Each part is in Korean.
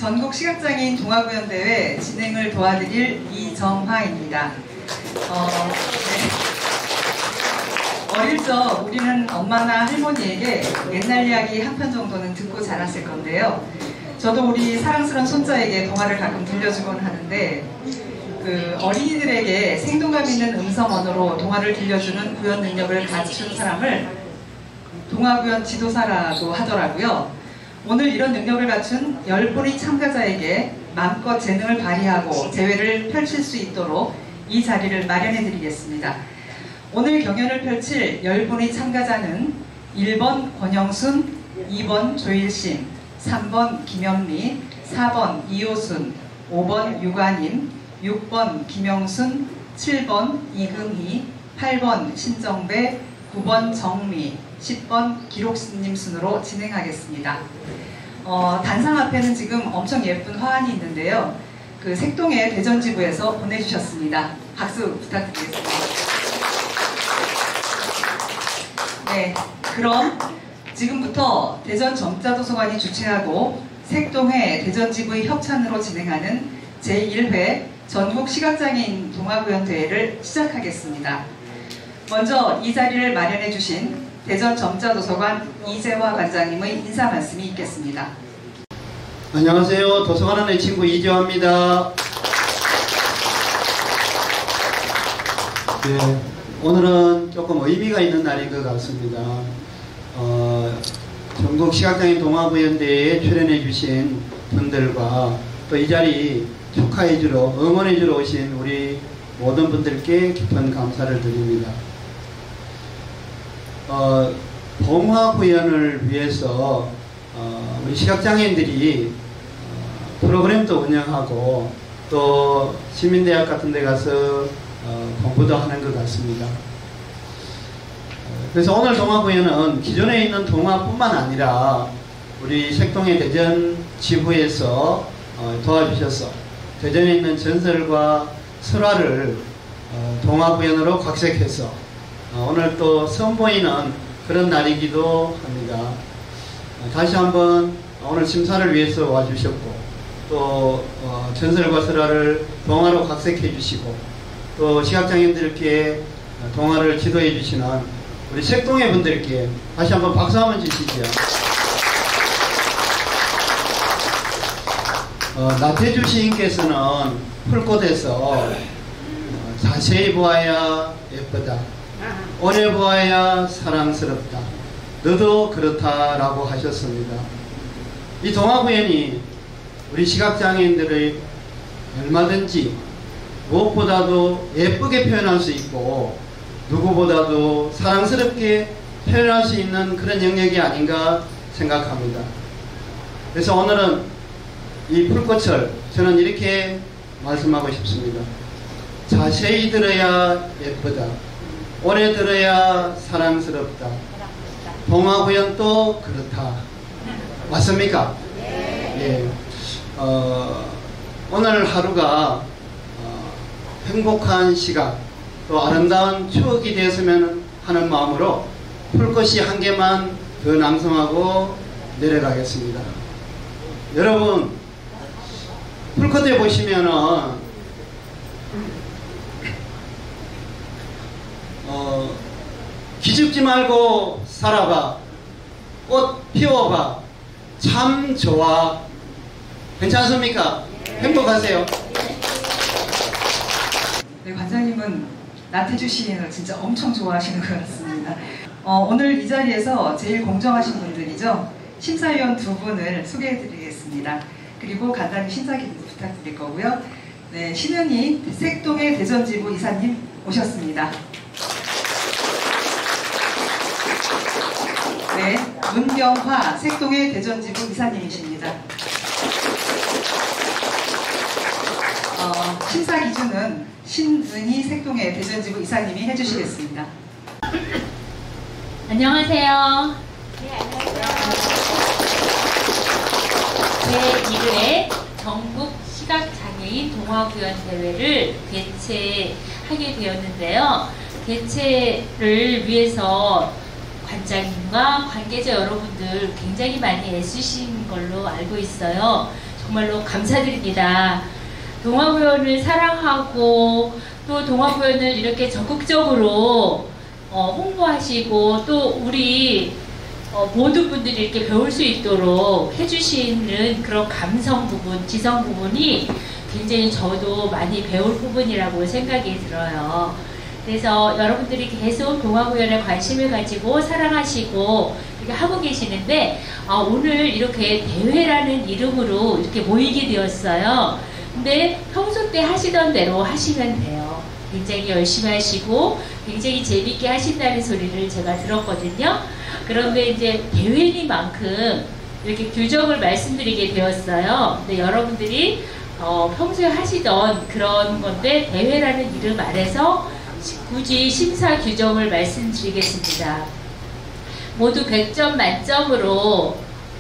전국 시각장애인 동아구연대회 진행을 도와드릴 이정화입니다. 어릴 적 우리는 엄마나 할머니에게 옛날 이야기 한 편 정도는 듣고 자랐을 건데요. 저도 우리 사랑스러운 손자에게 동화를 가끔 들려주곤 하는데 어린이들에게 생동감 있는 음성 언어로 동화를 들려주는 구연 능력을 갖춘 사람을 동화구연 지도사라고 하더라고요. 오늘 이런 능력을 갖춘 10분의 참가자에게 마음껏 재능을 발휘하고 재회를 펼칠 수 있도록 이 자리를 마련해 드리겠습니다. 오늘 경연을 펼칠 10분의 참가자는 1번 권영순, 2번 조일신, 3번 김현미, 4번 이호순, 5번 유관임, 6번 김영순, 7번 이금희, 8번 신정배, 9번 정미, 10번 기록스님 순으로 진행하겠습니다. 단상 앞에는 지금 엄청 예쁜 화환이 있는데요. 색동의 대전지부에서 보내주셨습니다. 박수 부탁드리겠습니다. 네, 그럼 지금부터 대전 정자도서관이 주최하고 색동회 대전지부의 협찬으로 진행하는 제1회 전국 시각장애인 동아구연 대회를 시작하겠습니다. 먼저 이 자리를 마련해 주신 대전 정자도서관 이재화 관장님의 인사 말씀이 있겠습니다. 안녕하세요. 도서관 안의 친구 이재화입니다. 네, 오늘은 조금 의미가 있는 날인 것 같습니다. 전국 시각장애인 동아구연대회에 출연해 주신 분들과 또 이 자리 축하해 주러 응원해 주러 오신 우리 모든 분들께 깊은 감사를 드립니다. 동아구연을 위해서 우리 시각장애인들이 프로그램도 운영하고 또 시민대학 같은 데 가서 공부도 하는 것 같습니다. 그래서 오늘 동아구연은 기존에 있는 동아뿐만 아니라 우리 색동의 대전 지부에서 도와주셔서 대전에 있는 전설과 설화를 동아구연으로 각색해서 오늘 또 선보이는 그런 날이기도 합니다. 다시 한번 오늘 심사를 위해서 와주셨고 또 전설과 설화를 동화로 각색해 주시고 또 시각장애인들께 동화를 지도해 주시는 우리 색동의 분들께 다시 한번 박수 한번 주시죠. 나태주 시인께서는 풀꽃에서 자세히 보아야 예쁘다, 오래 보아야 사랑스럽다, 너도 그렇다라고 하셨습니다. 이 동아구연이 우리 시각장애인들의 얼마든지 무엇보다도 예쁘게 표현할 수 있고 누구보다도 사랑스럽게 표현할 수 있는 그런 영역이 아닌가 생각합니다. 그래서 오늘은 이 풀꽃을 저는 이렇게 말씀하고 싶습니다. 자세히 들어야 예쁘다, 오래 들어야 사랑스럽다, 동아구연도 그렇다. 맞습니까? 예. 오늘 하루가 행복한 시간 또 아름다운 추억이 되었으면 하는 마음으로 풀꽃이 한 개만 더 낭송하고 내려가겠습니다. 여러분, 풀꽃에 보시면은 기죽지 말고 살아봐, 꽃 피워봐, 참 좋아. 괜찮습니까? 행복하세요. 네, 관장님은 나태주 시인을 진짜 엄청 좋아하시는 것 같습니다. 오늘 이 자리에서 제일 공정하신 분들이죠. 심사위원 두 분을 소개해드리겠습니다. 그리고 간단히 신사기도 부탁드릴 거고요. 네, 신은희 색동의 대전지부 이사님 오셨습니다. 네, 문경화 색동의 대전지부 이사님이십니다. 심사 기준은 신은희 색동의 대전지부 이사님이 해주시겠습니다. 안녕하세요. 네, 제1회 전국 시각장애인 동아구연 대회를 개최하게 되었는데요. 개최를 위해서 관장님과 관계자 여러분들 굉장히 많이 애쓰신 걸로 알고 있어요. 정말로 감사드립니다. 동화구연을 사랑하고 또 동화구연을 이렇게 적극적으로 홍보하시고 또 우리 모든 분들이 이렇게 배울 수 있도록 해주시는 그런 감성 부분, 지성 부분이 굉장히 저도 많이 배울 부분이라고 생각이 들어요. 그래서 여러분들이 계속 동화구연에 관심을 가지고 사랑하시고 이렇게 하고 계시는데 오늘 이렇게 대회라는 이름으로 이렇게 모이게 되었어요. 근데 평소 때 하시던 대로 하시면 돼요. 굉장히 열심히 하시고 굉장히 재밌게 하신다는 소리를 제가 들었거든요. 그런데 이제 대회니만큼 이렇게 규정을 말씀드리게 되었어요. 근데 여러분들이 평소에 하시던 그런 건데 대회라는 이름 아래서 굳이 심사 규정을 말씀드리겠습니다. 모두 100점 만점으로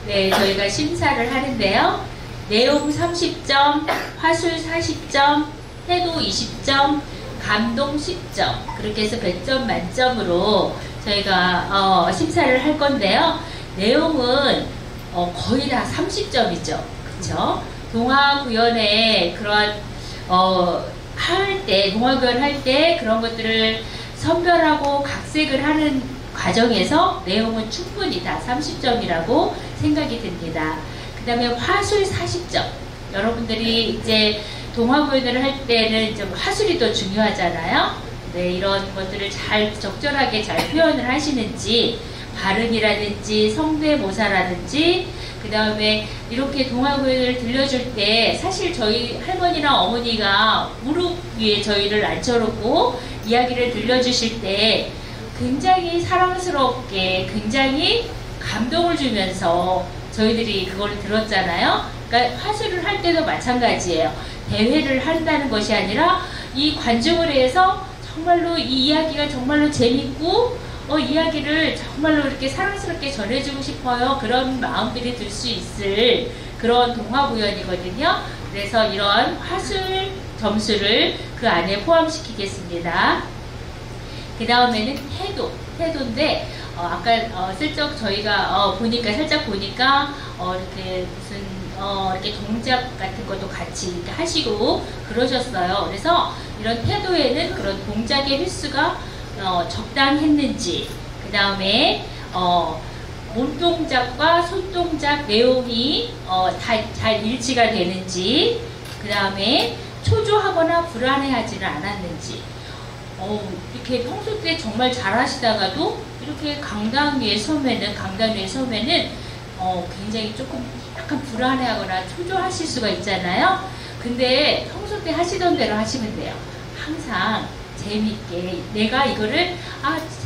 저희가 심사를 하는데요. 내용 30점, 화술 40점, 태도 20점, 감동 10점, 그렇게 해서 100점 만점으로 저희가 심사를 할 건데요. 내용은 거의 다 30점이죠. 그쵸? 동화구연에 그런 동화구연 할 때 그런 것들을 선별하고 각색을 하는 과정에서 내용은 충분히 다 30점이라고 생각이 듭니다. 그 다음에 화술 40점. 여러분들이 이제 동화구연을 할 때는 좀 화술이 더 중요하잖아요. 네, 이런 것들을 적절하게 잘 표현을 하시는지, 발음이라든지 성대모사라든지, 그 다음에 이렇게 동화구연을 들려줄 때 사실 저희 할머니나 어머니가 무릎 위에 저희를 앉혀놓고 이야기를 들려주실 때 굉장히 사랑스럽게, 굉장히 감동을 주면서 저희들이 그걸 들었잖아요. 그러니까 화술을 할 때도 마찬가지예요. 대회를 한다는 것이 아니라 이 관중을 해서 정말로 이 이야기가 정말로 재밌고 이야기를 정말로 이렇게 사랑스럽게 전해주고 싶어요. 그런 마음들이 들 수 있을 그런 동화구연이거든요. 그래서 이런 화술 점수를 그 안에 포함시키겠습니다. 그 다음에는 태도인데 아까 슬쩍 저희가 살짝 보니까 이렇게 무슨 이렇게 동작 같은 것도 같이 이렇게 하시고 그러셨어요. 그래서 이런 태도에는 그런 동작의 횟수가 적당했는지, 그 다음에 몸동작과 손동작 내용이 잘 일치가 되는지, 그 다음에 초조하거나 불안해하지는 않았는지, 이렇게 평소 때 정말 잘하시다가도 이렇게 강당 위에 서면은 굉장히 조금 약간 불안해하거나 초조하실 수가 있잖아요. 근데 평소 때 하시던 대로 하시면 돼요. 항상 재밌게 내가 이거를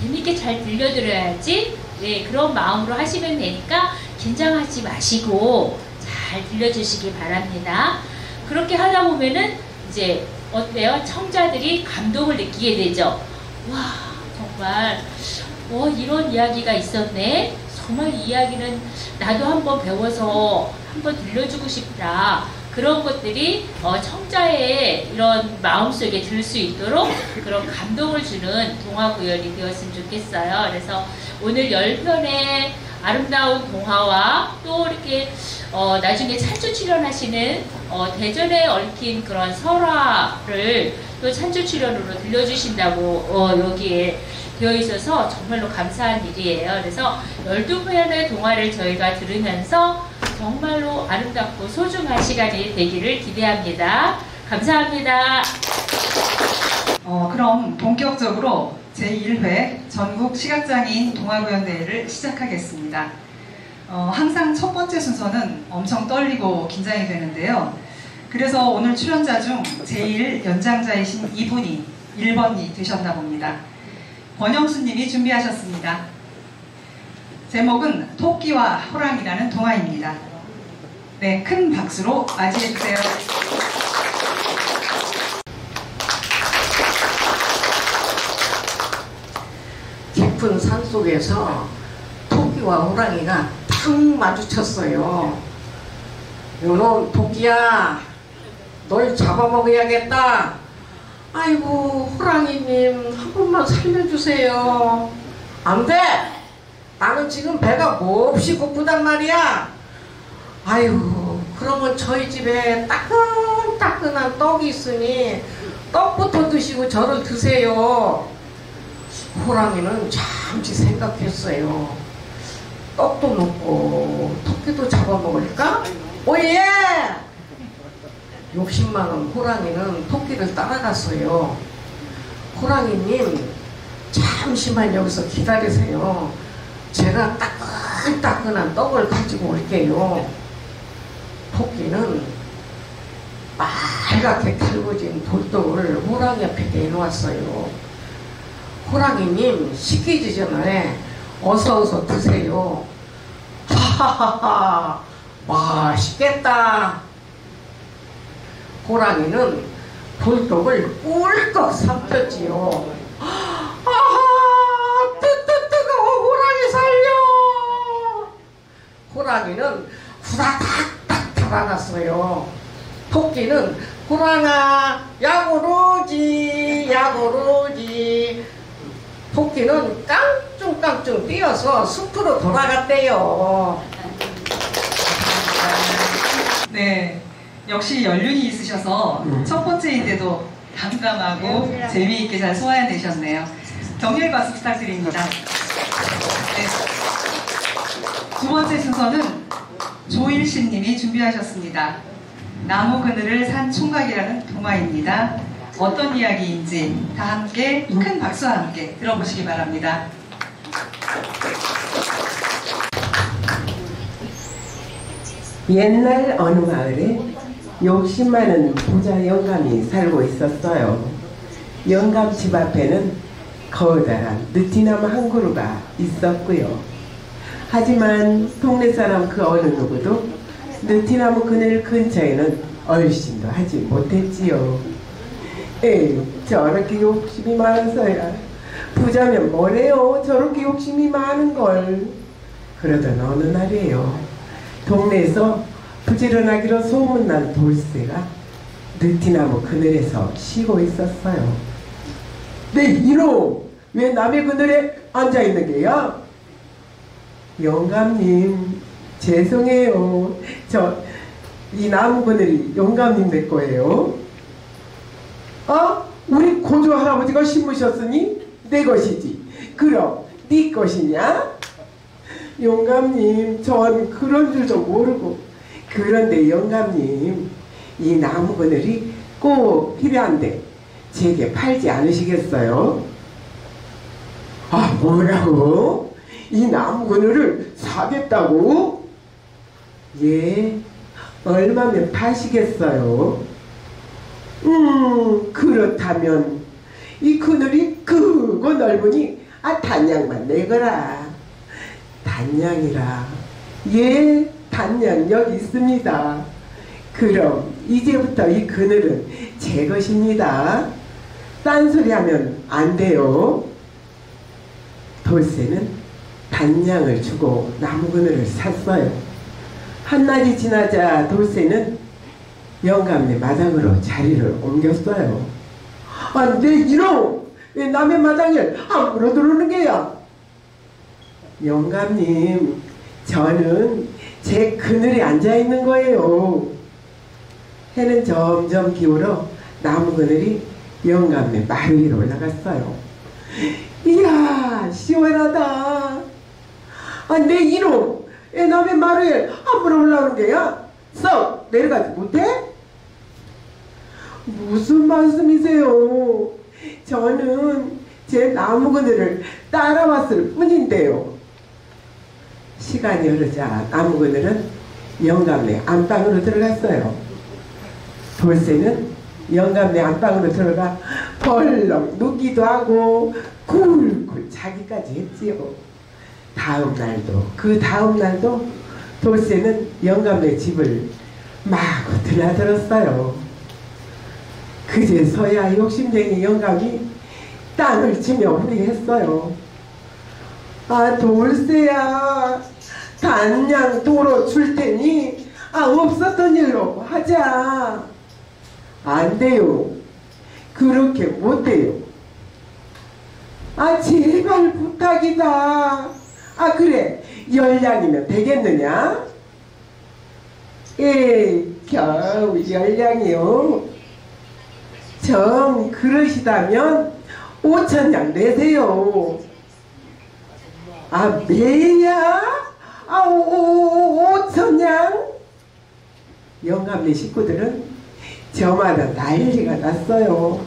재밌게 잘 들려드려야지, 네, 그런 마음으로 하시면 되니까 긴장하지 마시고 잘 들려주시기 바랍니다. 그렇게 하다 보면은 이제 어때요? 청자들이 감동을 느끼게 되죠. 와, 정말 이런 이야기가 있었네. 정말 이 이야기는 나도 한번 배워서 한번 들려주고 싶다. 그런 것들이 청자의 이런 마음속에 들 수 있도록 그런 감동을 주는 동화구연이 되었으면 좋겠어요. 그래서 오늘 10편의 아름다운 동화와 또 이렇게 나중에 찬조 출연하시는 대전에 얽힌 그런 설화를 또 찬조 출연으로 들려주신다고 여기에 되어 있어서 정말로 감사한 일이에요. 그래서 12편의 동화를 저희가 들으면서 정말로 아름답고 소중한 시간이 되기를 기대합니다. 감사합니다. 그럼 본격적으로 제1회 전국 시각장애인 동화구연 대회를 시작하겠습니다. 항상 첫 번째 순서는 엄청 떨리고 긴장이 되는데요. 그래서 오늘 출연자 중 제일 연장자이신 이분이 1번이 되셨나 봅니다. 권영수님이 준비하셨습니다. 제목은 토끼와 호랑이라는 동화입니다. 네, 큰 박수로 맞이해주세요. 깊은 산속에서 토끼와 호랑이가 탁 마주쳤어요. 요놈 토끼야, 널 잡아먹어야겠다. 아이고 호랑이님, 한 번만 살려주세요. 안 돼! 나는 지금 배가 몹시 고프단 말이야. 아이고 그러면 저희 집에 따끈따끈한 떡이 있으니 떡부터 드시고 저를 드세요. 호랑이는 잠시 생각했어요. 떡도 먹고 토끼도 잡아먹을까? 오예! 욕심 많은 호랑이는 토끼를 따라갔어요. 호랑이님, 잠시만 여기서 기다리세요. 제가 따끈따끈한 떡을 가지고 올게요. 토끼는 빨갛게 달궈진 돌떡을 호랑이 앞에 내놓았어요. 호랑이님, 시키기 전에 어서 드세요. 하하하하, 맛있겠다. 호랑이는 돌떡을 꿀꺽 삼켰지요. 아하, 뜨거워, 호랑이 살려. 호랑이는 후다닥 달아났어요. 토끼는 호랑아 야구르지 야구르지. 토끼는 깡충깡충 뛰어서 숲으로 돌아갔대요. 네, 역시 연륜이 있으셔서 첫 번째인데도 담담하고 재미있게 잘 소화해내셨네요. 정렬 박수 부탁드립니다. 네. 두 번째 순서는 조일신 님이 준비하셨습니다. 나무 그늘을 산 총각이라는 동화입니다. 어떤 이야기인지 다 함께 큰 박수와 함께 들어보시기 바랍니다. 옛날 어느 마을에 욕심 많은 부자 영감이 살고 있었어요. 영감 집 앞에는 커다란 느티나무 한 그루가 있었고요. 하지만 동네 사람 그 어느 누구도 느티나무 그늘 근처에는 얼씬도 하지 못했지요. 에이, 저렇게 욕심이 많아서야 부자면 뭐래요, 저렇게 욕심이 많은걸. 그러던 어느 날이에요. 동네에서 부지런하기로 소문난 돌쇠가 느티나무 그늘에서 쉬고 있었어요. 네, 이놈! 왜 남의 그늘에 앉아있는 게야? 영감님, 죄송해요. 이 나무 그늘이 영감님 내 거예요. 아? 우리 고조 할아버지가 심으셨으니 내 것이지. 그럼 네 것이냐? 영감님, 전 그런 줄도 모르고. 그런데 영감님, 이 나무 그늘이 꼭 필요한데 제게 팔지 않으시겠어요? 아, 뭐라고? 이 나무 그늘을 사겠다고? 예, 얼마면 파시겠어요? 그렇다면 이 그늘이 크고 넓으니 단양만 내거라. 단양이라. 예, 단양 여기 있습니다. 그럼 이제부터 이 그늘은 제 것입니다. 딴소리 하면 안 돼요. 돌쇠는 단양을 주고 나무 그늘을 샀어요. 한날이 지나자 돌쇠는 영감네 마당으로 자리를 옮겼어요. 아, 내 이놈! 왜 남의 마당에 함부로 들어오는 게야? 영감님, 저는 제 그늘에 앉아있는 거예요. 해는 점점 기울어 나무 그늘이 영감네 마루 위로 올라갔어요. 이야, 시원하다. 아, 내 이놈! 왜 남의 마루에 함부로 올라오는 게야? 썩 내려가지 못해? 무슨 말씀이세요? 저는 제 나무 그늘을 따라왔을 뿐인데요. 시간이 흐르자 나무 그늘은 영감네 안방으로 들어갔어요. 돌쇠는 영감네 안방으로 들어가 벌렁 누기도 하고 굴굴 자기까지 했지요. 그 다음 날도 돌쇠는 영감네 집을 마구 드나들었어요. 그제서야 욕심쟁이 영감이 땅을 치며 후리했어요. 아, 돌쇠야, 단양 도로 줄 테니 없었던 일로 하자. 안 돼요. 그렇게 못 돼요. 아, 제발 부탁이다. 아, 그래, 10냥이면 되겠느냐? 겨우 열량이요. 정 그러시다면 5천냥 내세요. 아 매야? 아 5천냥? 영감네 식구들은 저마다 난리가 났어요.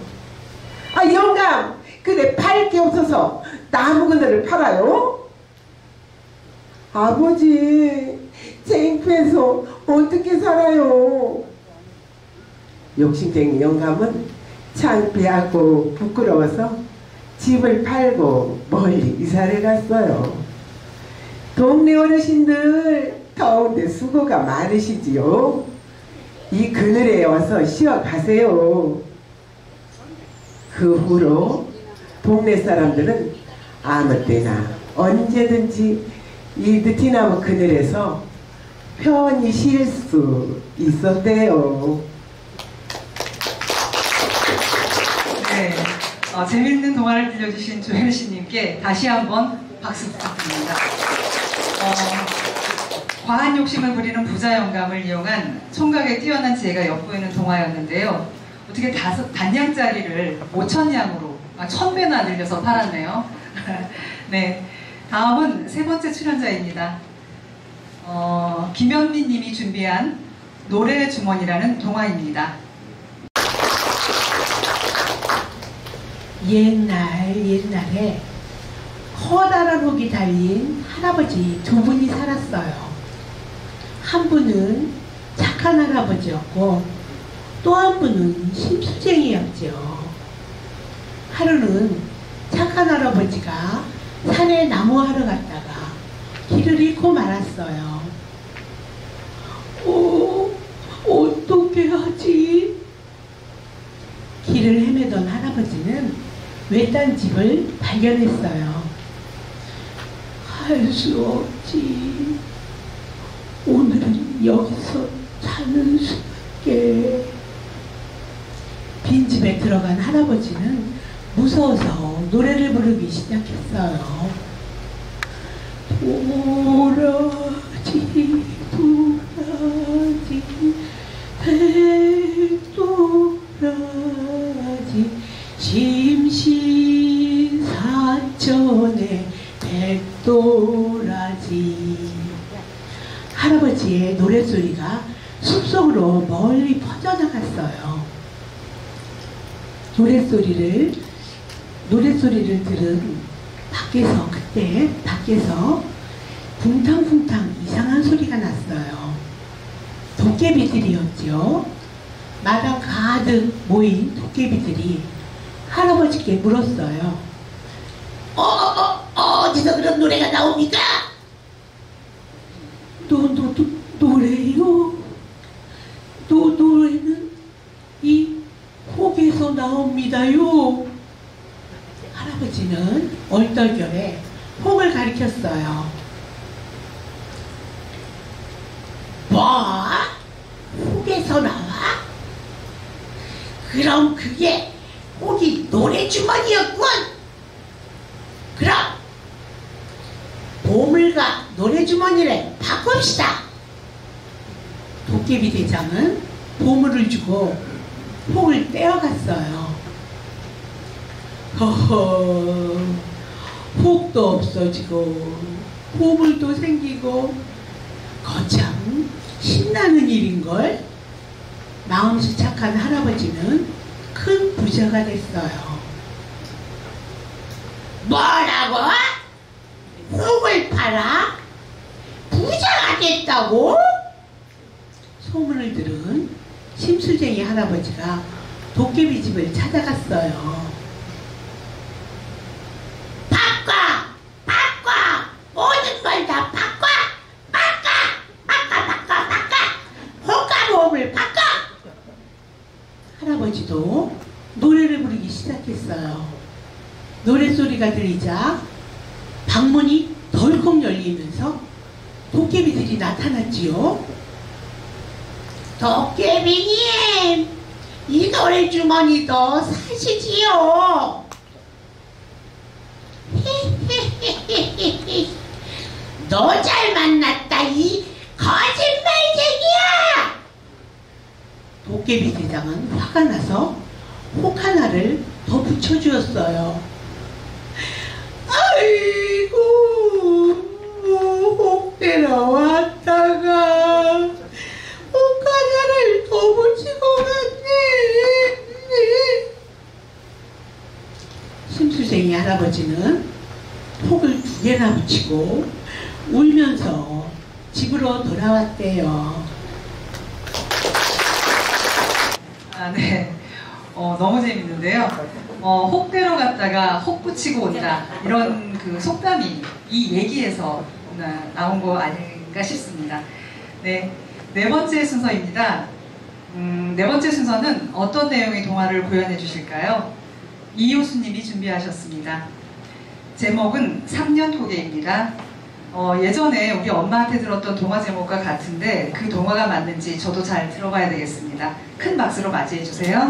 아 영감 그래 팔 게 없어서 나무 그늘을 팔아요? 아버지 창피해서 어떻게 살아요? 욕심쟁이 영감은 창피하고 부끄러워서 집을 팔고 멀리 이사를 갔어요. 동네 어르신들 더운데 수고가 많으시지요. 이 그늘에 와서 쉬어가세요. 그 후로 동네 사람들은 아무 때나 언제든지 이 느티나무 그늘에서 편히 쉴 수 있었대요. 네, 재밌는 동화를 들려주신 조혜리 씨님께 다시 한번 박수 부탁드립니다. 과한 욕심을 부리는 부자 영감을 이용한 총각의 뛰어난 지혜가 엿보이는 동화였는데요. 어떻게 단양짜리를 5천냥으로 1000배나 늘려서 팔았네요. 네, 다음은 세 번째 출연자입니다. 김현민 님이 준비한 노래 주머니라는 동화입니다. 옛날에 커다란 옥이 달린 할아버지 두 분이 살았어요. 한 분은 착한 할아버지였고 또 한 분은 심수쟁이였죠. 하루는 착한 할아버지가 산에 나무하러 갔다가 길을 잃고 말았어요. 어떻게 하지? 길을 헤매던 할아버지는 외딴 집을 발견했어요. 할 수 없지. 오늘은 여기서 사는 수밖에. 빈집에 들어간 할아버지는 무서워서 노래를 부르기 시작했어요. 도라지 백도라지 심신사천의 백도라지. 할아버지의 노랫소리가 숲속으로 멀리 퍼져나갔어요. 노랫소리를 들은 밖에서 붕탕붕탕 이상한 소리가 났어요. 도깨비들이었죠. 마당 가득 모인 도깨비들이 할아버지께 물었어요. 어디서 그런 노래가 나옵니까? 노래요? 노래는 이 혹에서 나옵니다요. 할아버지는 얼떨결에 혹을 가리켰어요. 뭐? 혹에서 나와? 그럼 그게 혹이 노래주머니였군. 그럼 보물과 노래주머니를 바꿉시다. 도깨비 대장은 보물을 주고 혹을 떼어갔어요. 허허, 혹도 없어지고 보물도 생기고 거참 신나는 일인걸. 마음씨 착한 할아버지는 큰 부자가 됐어요. 뭐라고? 혹을 팔아? 부자가 됐다고? 소문을 들은 심수쟁이 할아버지가 도깨비 집을 찾아갔어요. 바꿔! 모든 걸 다 바꿔! 호가보험을 바꿔! 할아버지도 노래를 부르기 시작했어요. 노랫소리가 들리자 방문이 덜컥 열리면서 도깨비들이 나타났지요. 도깨비님, 이 노래주머니도 사시지요. 너 잘 만났다, 이 거짓말쟁이야. 도깨비 대장은 화가 나서 혹 하나를 더 붙여주었어요. 아이고, 혹대러 왔다가 혹 하나를 더 붙이고 갔네. 심수쟁이 할아버지는 혹을 2개나 붙이고 울면서 집으로 돌아왔대요. 아, 네. 너무 재밌는데요. 혹대러 갔다가 혹 붙이고 온다. 이런 그 속담이 이 얘기에서 나온 거 아닌가 싶습니다. 네. 네 번째 순서입니다. 네 번째 순서는 어떤 내용의 동화를 구현해 주실까요? 이효수님이 준비하셨습니다. 제목은 3년 고개입니다. 예전에 우리 엄마한테 들었던 동화 제목과 같은데 그 동화가 맞는지 저도 잘 들어봐야 되겠습니다. 큰 박수로 맞이해 주세요.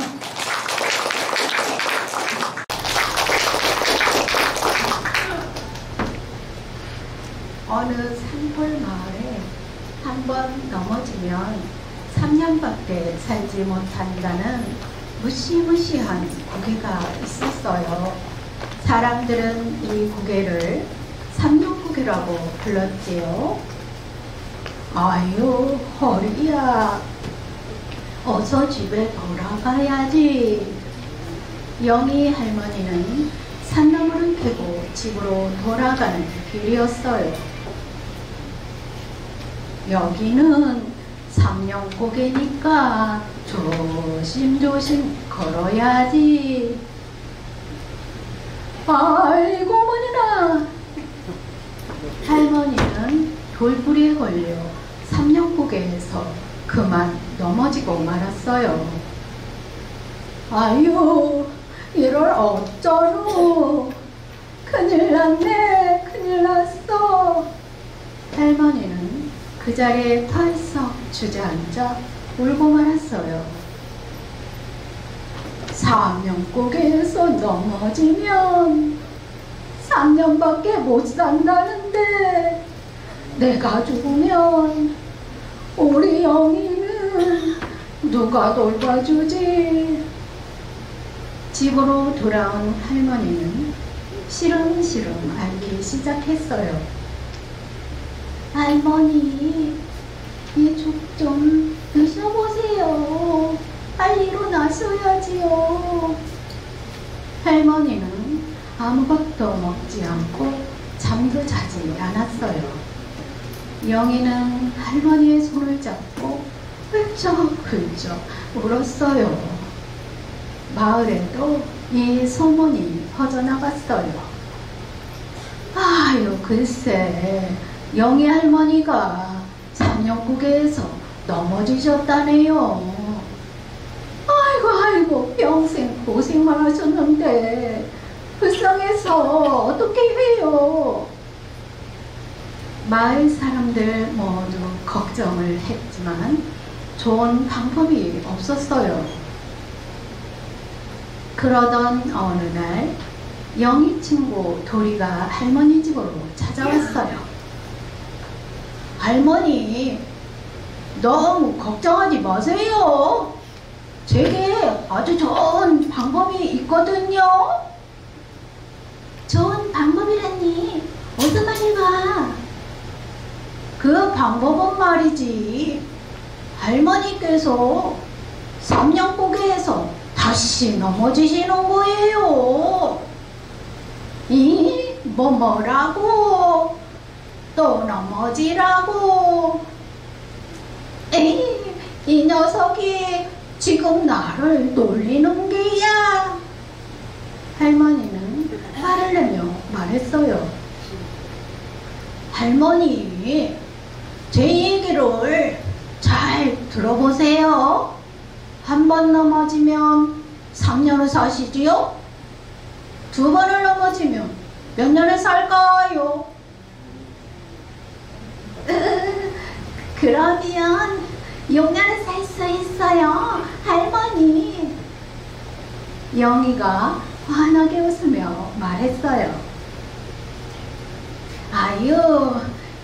어느 산골 마을에 한 번 넘어지면 3년밖에 살지 못한다는 무시무시한 고개가 있었어요. 사람들은 이 고개를 삼년고개라고 불렀지요. 아유, 허리야. 어서 집에 돌아가야지. 영희 할머니는 산나물을 캐고 집으로 돌아가는 길이었어요. 여기는 삼년고개니까 조심조심 걸어야지. 아이고 어머니나. 할머니는 돌부리에 걸려 삼년고개에서 그만 넘어지고 말았어요. 아유, 이럴 어쩌노. 큰일 났네, 큰일 났어. 할머니는 그 자리에 펄썩 주저앉아 울고 말았어요. 삼년고개에서 넘어지면 3년밖에 못 산다는데 내가 죽으면 우리 영희는 누가 돌봐주지? 집으로 돌아온 할머니는 시름시름 앓기 시작했어요. 할머니, 이 죽 좀 드셔보세요. 빨리 일어나셔야지요. 할머니는 아무것도 먹지 않고 잠도 자지 않았어요. 영희는 할머니의 손을 잡고 훌쩍훌쩍 울었어요. 마을에도 이 소문이 퍼져나갔어요. 아유, 글쎄, 영희 할머니가 삼년고개에서 넘어지셨다네요. 아이고, 평생 고생만 하셨는데 불쌍해서 어떻게 해요? 마을 사람들 모두 걱정을 했지만 좋은 방법이 없었어요. 그러던 어느 날 영희 친구 도리가 할머니 집으로 찾아왔어요. 할머니, 너무 걱정하지 마세요. 제게 아주 좋은 방법이 있거든요. 좋은 방법이라니 어서 말해봐. 그 방법은 말이지, 할머니께서 삼년고개에서 다시 넘어지시는 거예요. 뭐라고? 또 넘어지라고? 에이, 이 녀석이 지금 나를 놀리는 게야. 할머니는 화를 내며 말했어요. 할머니, 제 얘기를 잘 들어보세요. 한 번 넘어지면 3년을 사시지요? 2번을 넘어지면 몇 년을 살까요? 그러면 6년을 살 수 있어요, 할머니. 영희가 환하게 웃으며 말했어요. 아유,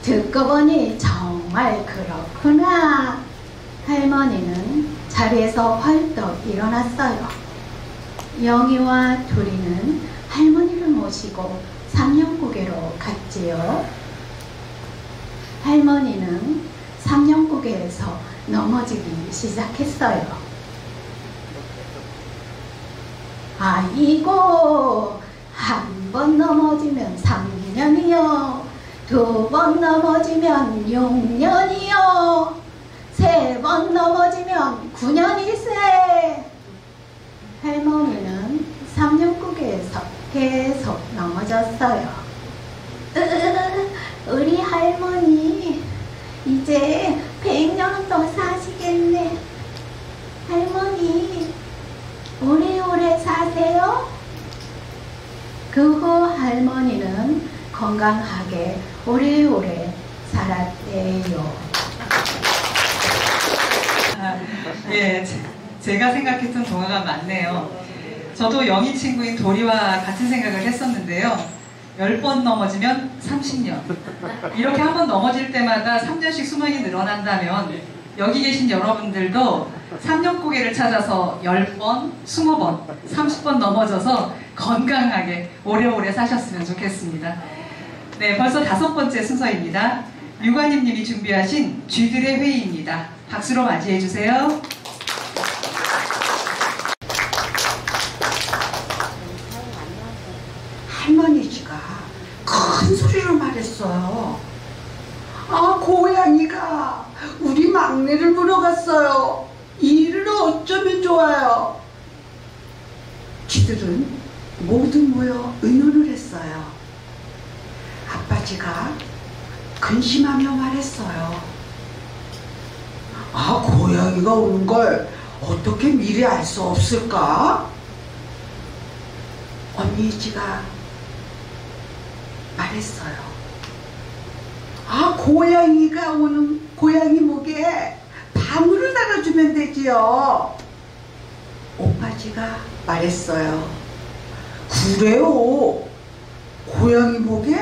듣고 보니 정말 그렇구나. 할머니는 자리에서 헐떡 일어났어요. 영희와 도리는 할머니를 모시고 삼령고개로 갔지요. 할머니는 삼령고개에서 넘어지기 시작했어요. 아이고, 한 번 넘어지면 3년이요, 2번 넘어지면 6년이요, 3번 넘어지면 9년이세. 할머니는 삼령고개에서 계속 넘어졌어요. 우리 할머니 이제 100년은 더 사시겠네. 할머니 오래오래 사세요. 그 후 할머니는 건강하게 오래오래 살았대요. 예, 제가 생각했던 동화가 맞네요. 저도 영희 친구인 도리와 같은 생각을 했었는데요. 10번 넘어지면 30년. 이렇게 한 번 넘어질 때마다 3년씩 수명이 늘어난다면 여기 계신 여러분들도 3년 고개를 찾아서 10번, 20번, 30번 넘어져서 건강하게 오래오래 사셨으면 좋겠습니다. 네, 벌써 5번째 순서입니다. 유관임님이 준비하신 쥐들의 회의입니다. 박수로 맞이해 주세요. 할머니지가 큰 소리로 말했어요. 아, 고양이가 우리 막내를 물어갔어요. 이 일을 어쩌면 좋아요. 쥐들은 모두 모여 의논을 했어요. 아빠지가 근심하며 말했어요. 아, 고양이가 오는 걸 어떻게 미리 알 수 없을까? 언니지가 말했어요. 아, 고양이가 오는 고양이 목에 방울을 달아주면 되지요. 오빠지가 말했어요. 그래요. 고양이 목에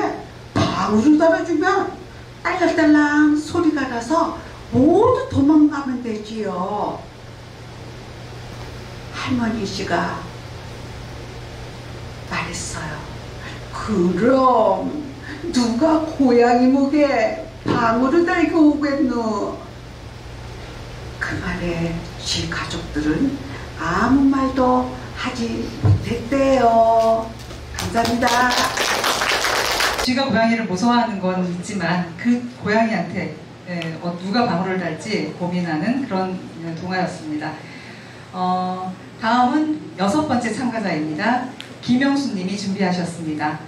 방울을 달아주면 딸랑딸랑 소리가 나서 모두 도망가면 되지요. 할머니씨가 말했어요. 그럼 누가 고양이 목에 방울을 달고 오겠노? 그 말에 쥐 가족들은 아무 말도 하지 못했대요. 감사합니다. 쥐가 고양이를 무서워하는 건 있지만 그 고양이한테 누가 방울을 달지 고민하는 그런 동화였습니다. 다음은 6번째 참가자입니다. 김영수님이 준비하셨습니다.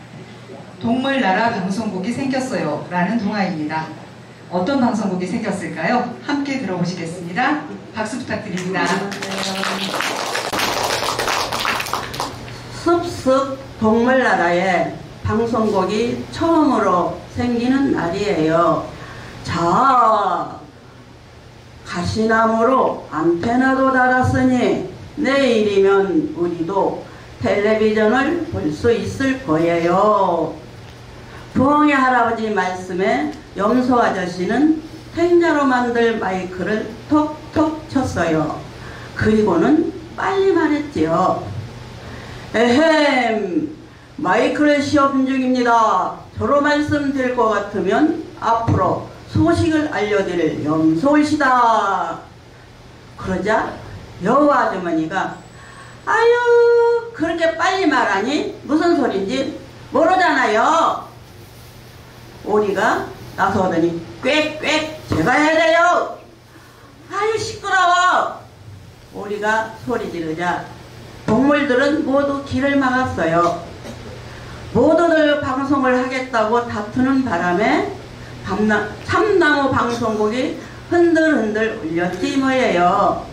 동물나라 방송국이 생겼어요 라는 동화입니다. 어떤 방송국이 생겼을까요? 함께 들어보시겠습니다. 박수 부탁드립니다. 숲숲 동물나라에 방송국이 처음으로 생기는 날이에요. 자, 가시나무로 안테나도 달았으니 내일이면 우리도 텔레비전을 볼 수 있을 거예요. 부엉이 할아버지 말씀에 염소 아저씨는 탱자로 만들 마이크를 톡톡 쳤어요. 그리고는 빨리 말했지요. 에헴, 마이크를 시험 중입니다. 저로 말씀드릴 것 같으면 앞으로 소식을 알려드릴 염소일시다. 그러자 여우 아주머니가 아유, 그렇게 빨리 말하니 무슨 소린지 모르잖아요. 오리가 나서더니 꽥꽥 제가 해야 돼요. 아유, 시끄러워. 오리가 소리 지르자 동물들은 모두 길을 막았어요. 모두들 방송을 하겠다고 다투는 바람에 참나무 방송국이 흔들흔들 울렸지 뭐예요.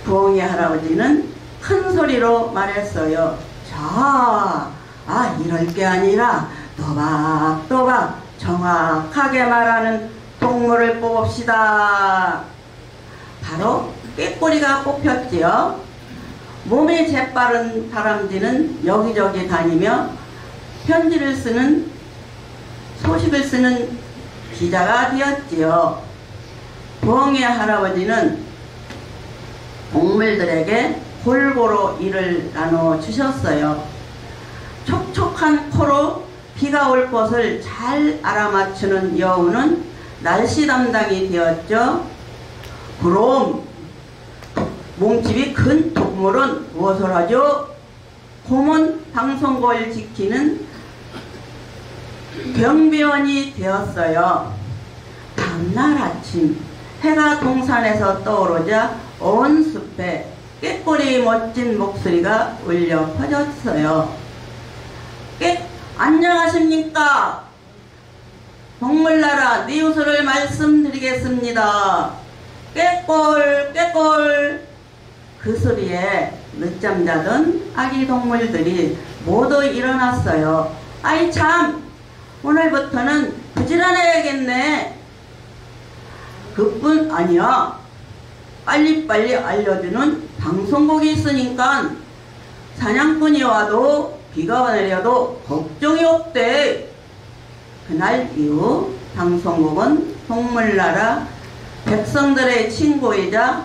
부엉이 할아버지는 큰 소리로 말했어요. 자, 이럴 게 아니라 또박또박 정확하게 말하는 동물을 뽑읍시다. 바로 꾀꼬리가 뽑혔지요. 몸이 재빠른 다람쥐는 여기저기 다니며 편지를 쓰는 소식을 쓰는 기자가 되었지요. 부엉이 할아버지는 동물들에게 골고루 일을 나눠 주셨어요. 촉촉한 코로 비가 올 것을 잘 알아맞추는 여우는 날씨 담당이 되었죠. 그럼 몸집이 큰 동물은 무엇을 하죠? 곰은 방송국을 지키는 경비원이 되었어요. 다음날 아침 해가 동산에서 떠오르자 온 숲에 꾀꼬리 멋진 목소리가 울려 퍼졌어요. 안녕하십니까? 동물나라 니우스를 말씀드리겠습니다. 꾀꼴 꾀꼴. 그 소리에 늦잠 자던 아기 동물들이 모두 일어났어요. 아이 참, 오늘부터는 부지런해야겠네. 그뿐 아니야. 빨리빨리 알려주는 방송국이 있으니까 사냥꾼이 와도 비가 내려도 걱정이 없대. 그날 이후 방송국은 동물나라 백성들의 친구이자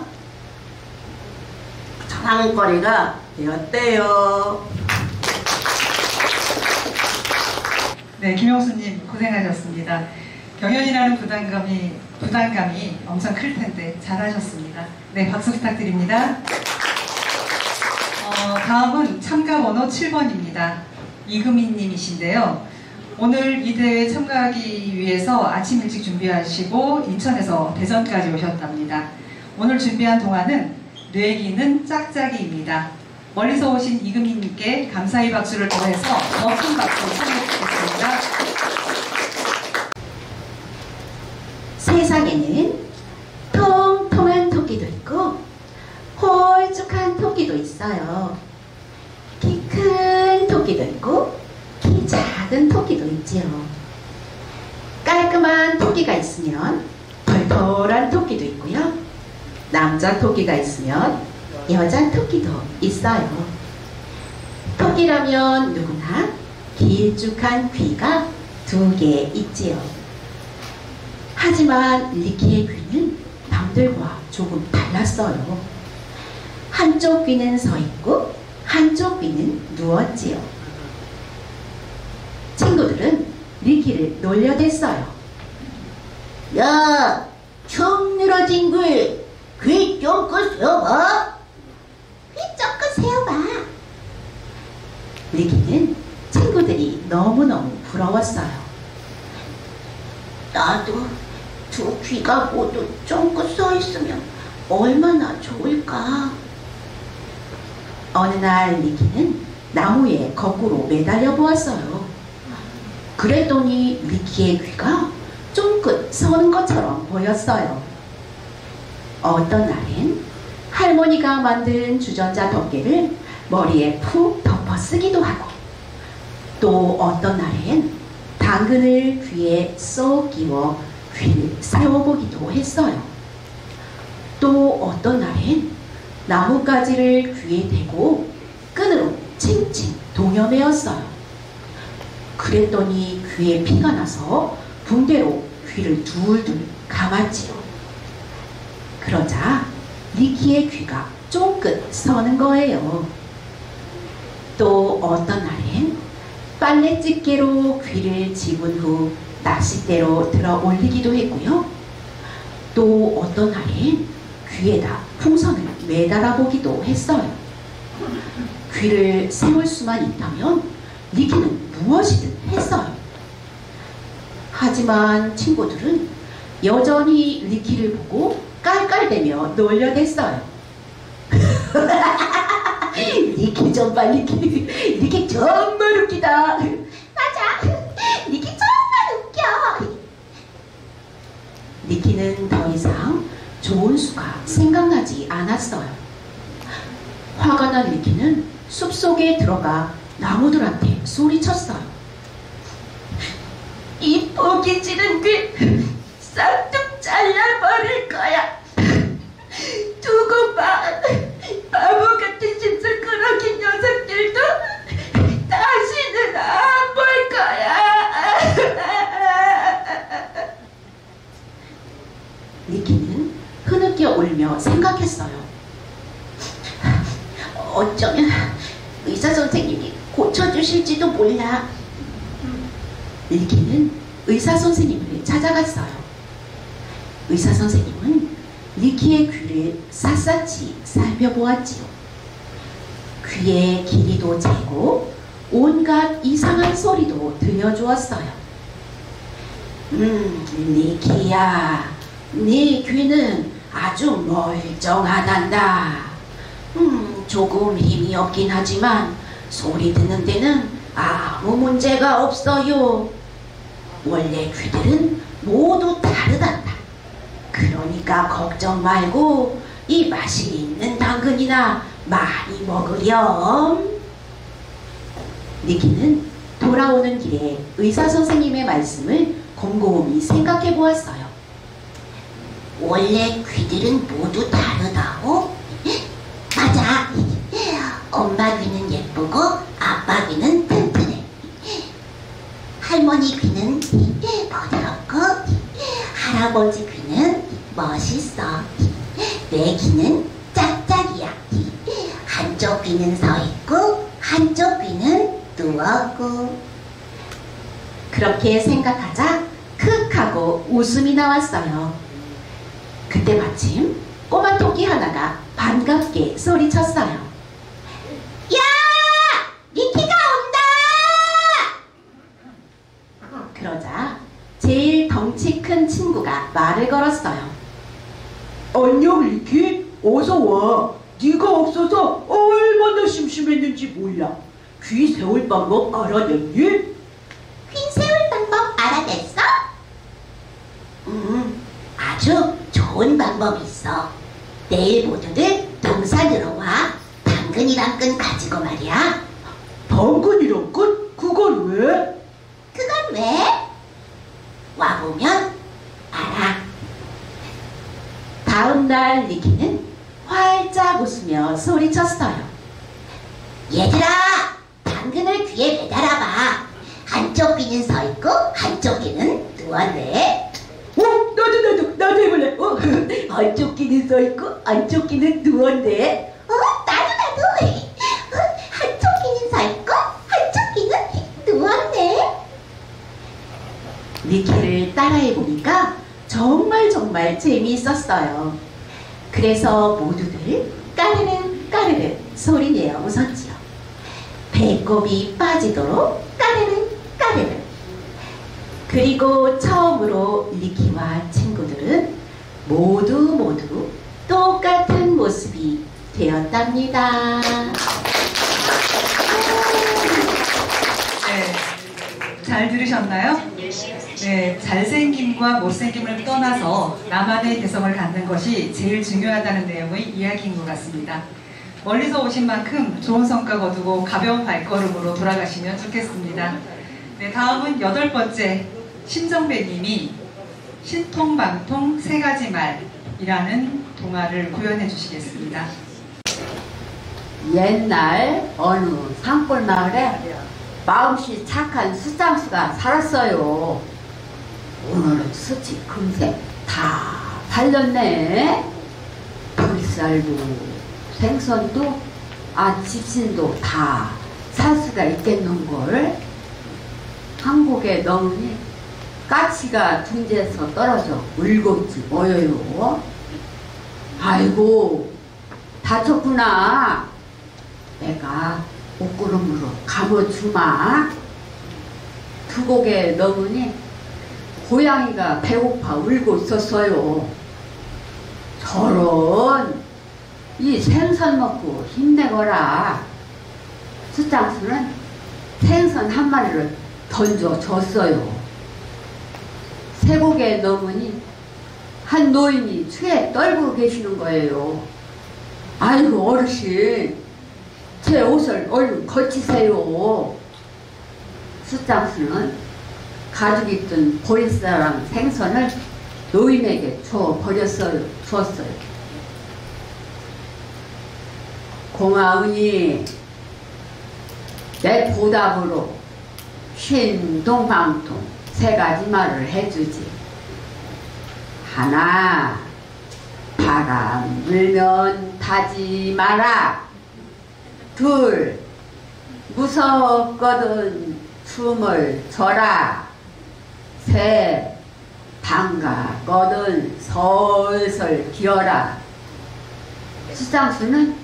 자랑거리가 되었대요. 네, 김용수님 고생하셨습니다. 경연이라는 부담감이 엄청 클 텐데 잘하셨습니다. 네, 박수 부탁드립니다. 다음은 참가 번호 7번입니다. 이금희 님이신데요. 오늘 이 대회에 참가하기 위해서 아침 일찍 준비하시고 인천에서 대전까지 오셨답니다. 오늘 준비한 동화는 뇌기는 짝짝이입니다. 멀리서 오신 이금희 님께 감사의 박수를 더해서 더 큰 박수 청해드리겠습니다. 세상에는 통통한 토끼도 있고 홀쭉한 토끼도 있어요. 키 큰 토끼도 있고 키 작은 토끼도 있지요. 깔끔한 토끼가 있으면 털털한 토끼도 있고요. 남자 토끼가 있으면 여자 토끼도 있어요. 토끼라면 누구나 길쭉한 귀가 2개 있지요. 하지만 리키의 귀는 남들과 조금 달랐어요. 한쪽 귀는 서 있고 한쪽 귀는 누웠지요. 친구들은 리키를 놀려댔어요. 야, 축 늘어진 귀 쫑긋 세워봐. 귀 쫑긋 세워봐. 리키는 친구들이 너무너무 부러웠어요. 나도 2 귀가 모두 쫑긋 서 있으면 얼마나 좋을까. 어느 날 리키는 나무에 거꾸로 매달려 보았어요. 그랬더니 리키의 귀가 쫑긋 서는 것처럼 보였어요. 어떤 날엔 할머니가 만든 주전자 덮개를 머리에 푹 덮어 쓰기도 하고, 또 어떤 날엔 당근을 귀에 쏙 끼워 귀를 세워보기도 했어요. 또 어떤 날엔 나뭇가지를 귀에 대고 끈으로 칭칭 동여매었어요. 그랬더니 귀에 피가 나서 붕대로 귀를 둘둘 감았지요. 그러자 리키의 귀가 쫑긋 서는 거예요. 또 어떤 날엔 빨래집게로 귀를 집은 후 낚싯대로 들어 올리기도 했고요. 또 어떤 날엔 귀에다 풍선을 매달아 보기도 했어요. 귀를 세울 수만 있다면 리키는 무엇이든 했어요. 하지만 친구들은 여전히 리키를 보고 깔깔대며 놀려댔어요. 리키 정말 리키 정말 웃기다. 맞아, 리키 정말 웃겨. 리키는 더 이상 좋은 수가 생각나지 않았어요. 화가 난 리키는 숲속에 들어가 나무들한테 소리쳤어요. 이 보기 지른 귀 싹둑 잘라버릴 거야. 두고 봐. 바보 같은 짓을 그러긴 녀석들도 다시는 안 볼 거야. 리키는 흐느껴 울며 생각했어요. 어쩌면 의사 선생님이 고쳐주실지도 몰라. 리키는 의사 선생님을 찾아갔어요. 의사 선생님은 리키의 귀를 샅샅이 살펴보았지요. 귀의 길이도 재고 온갖 이상한 소리도 들려주었어요. 리키야, 네 귀는 아주 멀쩡하단다. 조금 힘이 없긴 하지만 소리 듣는 데는 아무 문제가 없어요. 원래 귀들은 모두 다르단다. 그러니까 걱정 말고 이 맛이 있는 당근이나 많이 먹으렴. 리키는 돌아오는 길에 의사 선생님의 말씀을 곰곰이 생각해 보았어요. 원래 귀들은 모두 다르다고? 맞아. 엄마 귀는 예쁘고 아빠 귀는 튼튼해. 할머니 귀는 부드럽고 할아버지 귀는 멋있어. 내 귀는 짝짝이야. 한쪽 귀는 서 있고 한쪽 귀는 누웠고. 그렇게 생각하자 크 하고 웃음이 나왔어요. 그때 마침 꼬마 토끼 하나가 반갑게 소리쳤어요. 야! 리키가 온다! 그러자 제일 덩치 큰 친구가 말을 걸었어요. 안녕 리키, 어서 와. 네가 없어서 얼마나 심심했는지 몰라. 귀 세울 방법 알아냈니? 귀 세울 방법 알아냈어? 아주 좋은 방법이 있어. 내일 모두들 동산으로 와. 당근이란 끈 가지고 말이야. 당근이란 끈? 그건 왜? 그건 왜? 와보면 알아. 다음날 리키는 활짝 웃으며 소리쳤어요. 얘들아, 당근을 귀에 매달아봐. 한쪽 귀는 서 있고 한쪽 귀는 누웠네. 나도 해볼래. 한쪽 귀는 서 있고 한쪽 귀는 누웠네. 나도. 한쪽 귀는 서 있고 한쪽 귀는 누웠네. 리키를 따라해보니까 정말 재미있었어요. 그래서 모두들 까르르 까르르 소리내어 웃었지요. 배꼽이 빠지도록 까르르 까르르. 그리고 처음으로 리키와 친구들은 모두 똑같은 모습이 되었답니다. 네, 잘 들으셨나요? 네, 잘생김과 못생김을 떠나서 나만의 개성을 갖는 것이 제일 중요하다는 내용의 이야기인 것 같습니다. 멀리서 오신 만큼 좋은 성과 거두고 가벼운 발걸음으로 돌아가시면 좋겠습니다. 네, 다음은 8번째 신정배님이 신통방통 세 가지 말이라는 동화를 구현해 주시겠습니다. 옛날 어느 산골 마을에 마음씨 착한 수장수가 살았어요. 오늘은 수치 금세 다 팔렸네. 불살도 생선도 집신도 다 살 수가 있겠는걸. 한국에 넣으니 까치가 둥지에서 떨어져 울고 있지 뭐예요. 아이고 다쳤구나. 내가 옷구름으로 감아주마. 두 곡에 넣으니 고양이가 배고파 울고 있었어요. 저런 이 생선 먹고 힘내거라. 수장수는 생선 한 마리를 던져줬어요. 쇠고기에 넣으니 한 노인이 추에 떨고 계시는 거예요. 아이고 어르신, 제 옷을 얼른 걸치세요. 수장수는 가죽 입던 보리쌀랑 생선을 노인에게 주었어요. 고마우니 내 보답으로 신동방통 세 가지 말을 해주지. 하나, 바람 불면 타지 마라. 둘, 무섭거든 춤을 춰라. 셋, 반갑거든 설설 기어라. 수장수는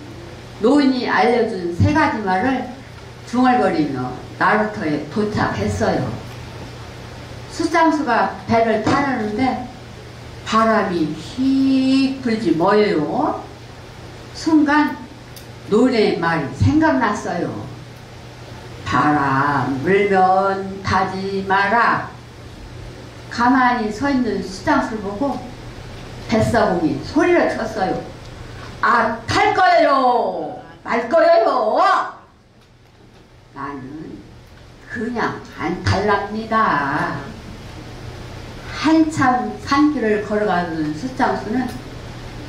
노인이 알려준 세 가지 말을 중얼거리며 나루터에 도착했어요. 수장수가 배를 타려는데 바람이 휙 불지 뭐예요. 순간 노래의 말이 생각났어요. 바람 불면 타지 마라. 가만히 서 있는 수장수를 보고 뱃사공이 소리를 쳤어요. 아, 탈 거예요. 말 거예요. 나는 그냥 안 탈랍니다. 한참 산길을 걸어가는 수장수는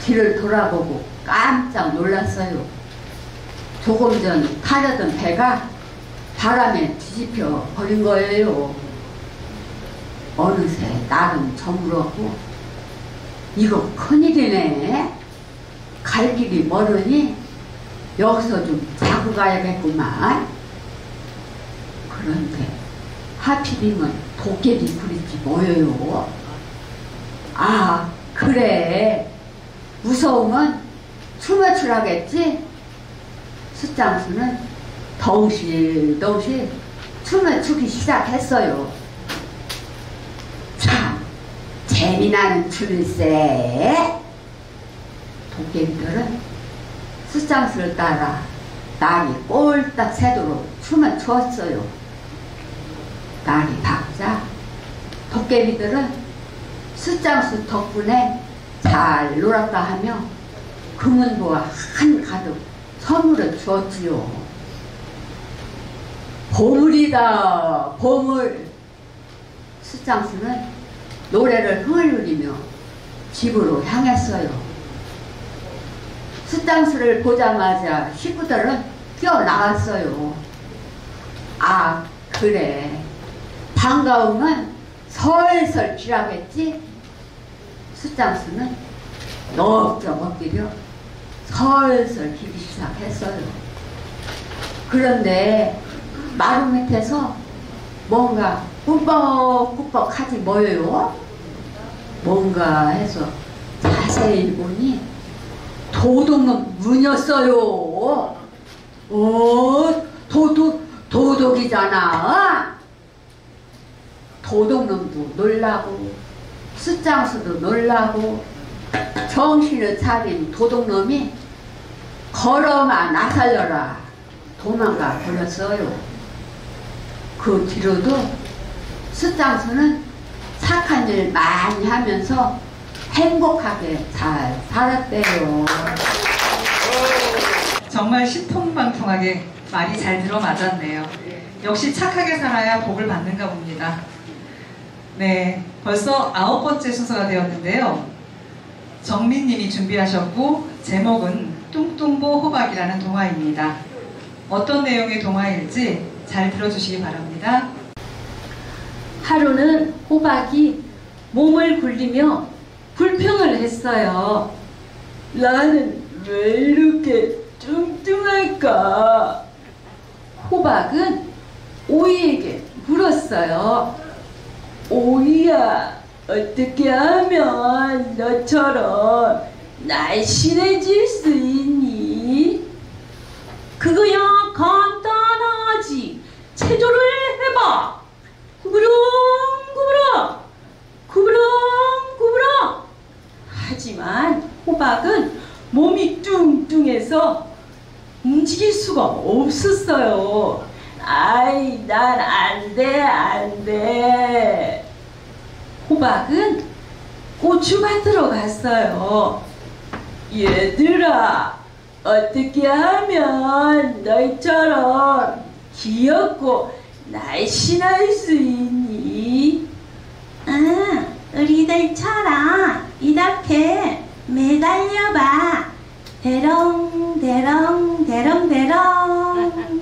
뒤를 돌아보고 깜짝 놀랐어요. 조금 전 타려던 배가 바람에 뒤집혀 버린 거예요. 어느새 날은 저물었고 이거 큰일이네. 갈 길이 멀으니 여기서 좀 자고 가야겠구만. 그런데 하필이면 도깨비 부리지 뭐예요. 아, 그래. 무서우면 춤을 추라겠지. 수장수는 덩실덩실 춤을 추기 시작했어요. 참 재미나는 춤일세. 도깨비들은 수장수를 따라 날이 꼴딱 새도록 춤을 추었어요. 날이 밝자 도깨비들은 수장수 덕분에 잘 놀았다 하며 금은보와 한가득 선물을 주었지요. 보물이다, 보물. 수장수는 노래를 흥얼거리며 집으로 향했어요. 수장수를 보자마자 식구들은 뛰어나갔어요. 아, 그래. 반가움은 설설 기라겠지. 수장수는 넓적 엎드려 설설 기기 시작했어요. 그런데 마루 밑에서 뭔가 꾸벅꾸벅 하지 뭐예요? 뭔가 해서 자세히 보니 도둑놈 문이었어요. 도둑이잖아. 도둑놈도 놀라고 수장수도 놀라고 정신을 차린 도둑놈이 걸어마 나살려라 도망가 버렸어요. 그 뒤로도 수장수는 착한 일 많이 하면서 행복하게 잘 살았대요. 정말 신통방통하게 말이 잘 들어맞았네요. 역시 착하게 살아야 복을 받는가 봅니다. 네, 벌써 9번째 순서가 되었는데요. 정민님이 준비하셨고 제목은 뚱뚱보 호박이라는 동화입니다. 어떤 내용의 동화일지 잘 들어주시기 바랍니다. 하루는 호박이 몸을 굴리며 불평을 했어요. 나는 왜 이렇게 뚱뚱할까? 호박은 오이에게 물었어요. 오이야, 어떻게 하면 너처럼 날씬해질 수 있니? 그거야 간단하지. 체조를 해봐. 구부렁구부렁 구부렁구부렁. 하지만 호박은 몸이 뚱뚱해서 움직일 수가 없었어요. 아이, 난 안 돼, 안 돼. 호박은 고추밭으로 갔어요. 얘들아, 어떻게 하면 너희처럼 귀엽고 날씬할 수 있니? 우리들처럼 이렇게 매달려봐. 대롱대롱 대롱대롱.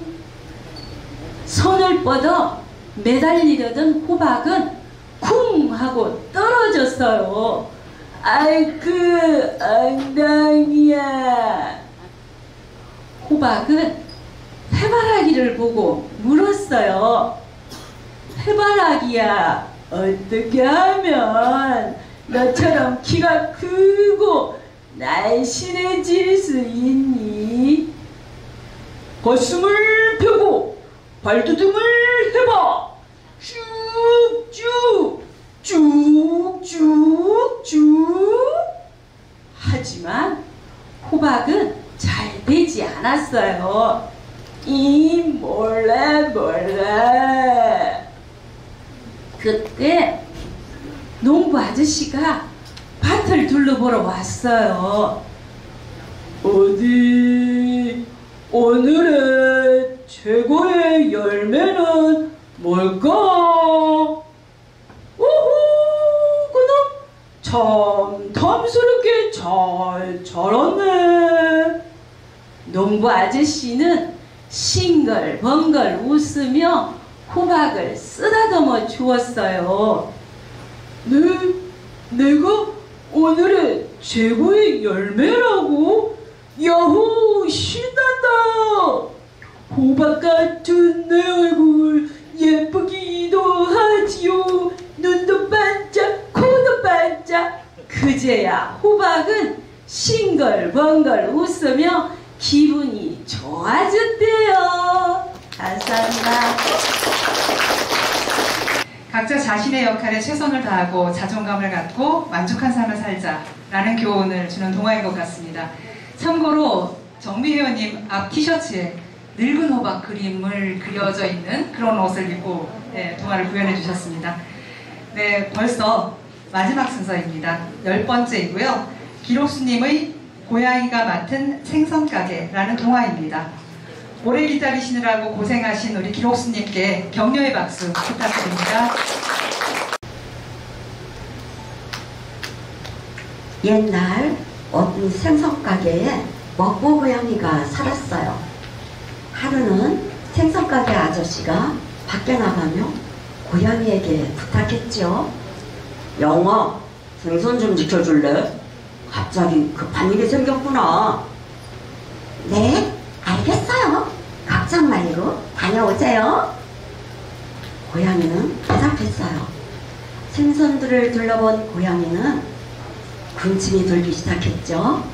손을 뻗어 매달리려던 호박은 쿵 하고 떨어졌어요. 아이쿠, 엉덩이야. 호박은 해바라기를 보고 물었어요. 해바라기야, 어떻게 하면 너처럼 키가 크고 날씬해질 수 있니? 가슴을 펴고 발디딤을 해봐. 쭉쭉 쭉쭉쭉. 하지만 호박은 잘 되지 않았어요. 이 몰래. 그때 농부 아저씨가 밭을 둘러보러 왔어요. 어디 오늘의 최고의 열매는 뭘까? 오호, 그놈 참 탐스럽게 잘 자랐네. 농부 아저씨는 싱글벙글 웃으며 호박을 쓰다듬어 주었어요. 내가 오늘의 최고의 열매라고? 야호, 신난다. 호박 같은 내 얼굴 예쁘기도 하지요. 눈도 반짝, 코도 반짝. 그제야 호박은 싱글벙글 웃으며 기분이 좋아졌대요. 감사합니다. 각자 자신의 역할에 최선을 다하고 자존감을 갖고 만족한 삶을 살자라는 교훈을 주는 동화인 것 같습니다. 참고로 정미 회원님 앞 티셔츠에 늙은 호박 그림을 그려져 있는 그런 옷을 입고 동화를 구현해 주셨습니다. 네, 벌써 마지막 순서입니다. 10번째이고요. 기록수님의 고양이가 맡은 생선가게라는 동화입니다. 오래 기다리시느라고 고생하신 우리 기록수님께 격려의 박수 부탁드립니다. 옛날 어떤 생선가게에 먹보 고양이가 살았어요. 하루는 생선가게 아저씨가 밖에 나가며 고양이에게 부탁했죠. 영아, 생선 좀 지켜줄래? 갑자기 급한 일이 생겼구나. 네, 알겠어요. 걱정 말고 다녀오세요. 고양이는 대답했어요. 생선들을 둘러본 고양이는 군침이 돌기 시작했죠.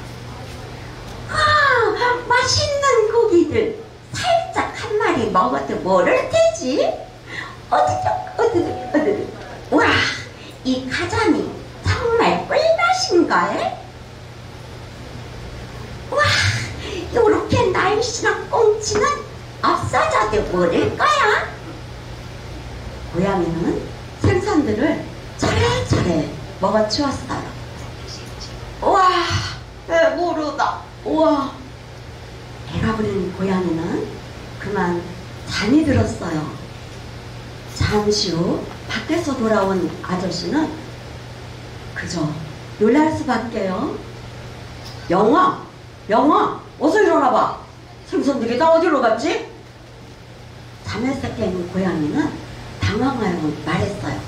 아, 맛있는 고기들 살짝 한 마리 먹어도 모를 테지. 어디도. 와, 이 가자미 정말 꿀맛인걸. 와, 요렇게 날씬한 꽁치는 없어져도 모를 거야. 고양이는 생선들을 차례차례 먹어치웠어요. 와, 배부르다. 우와. 배가 부른 고양이는 그만 잠이 들었어요. 잠시 후 밖에서 돌아온 아저씨는 그저 놀랄 수밖에요. 영아, 어서 일어나봐. 생선들이 다 어디로 갔지? 잠에서 깬 고양이는 당황하여 말했어요.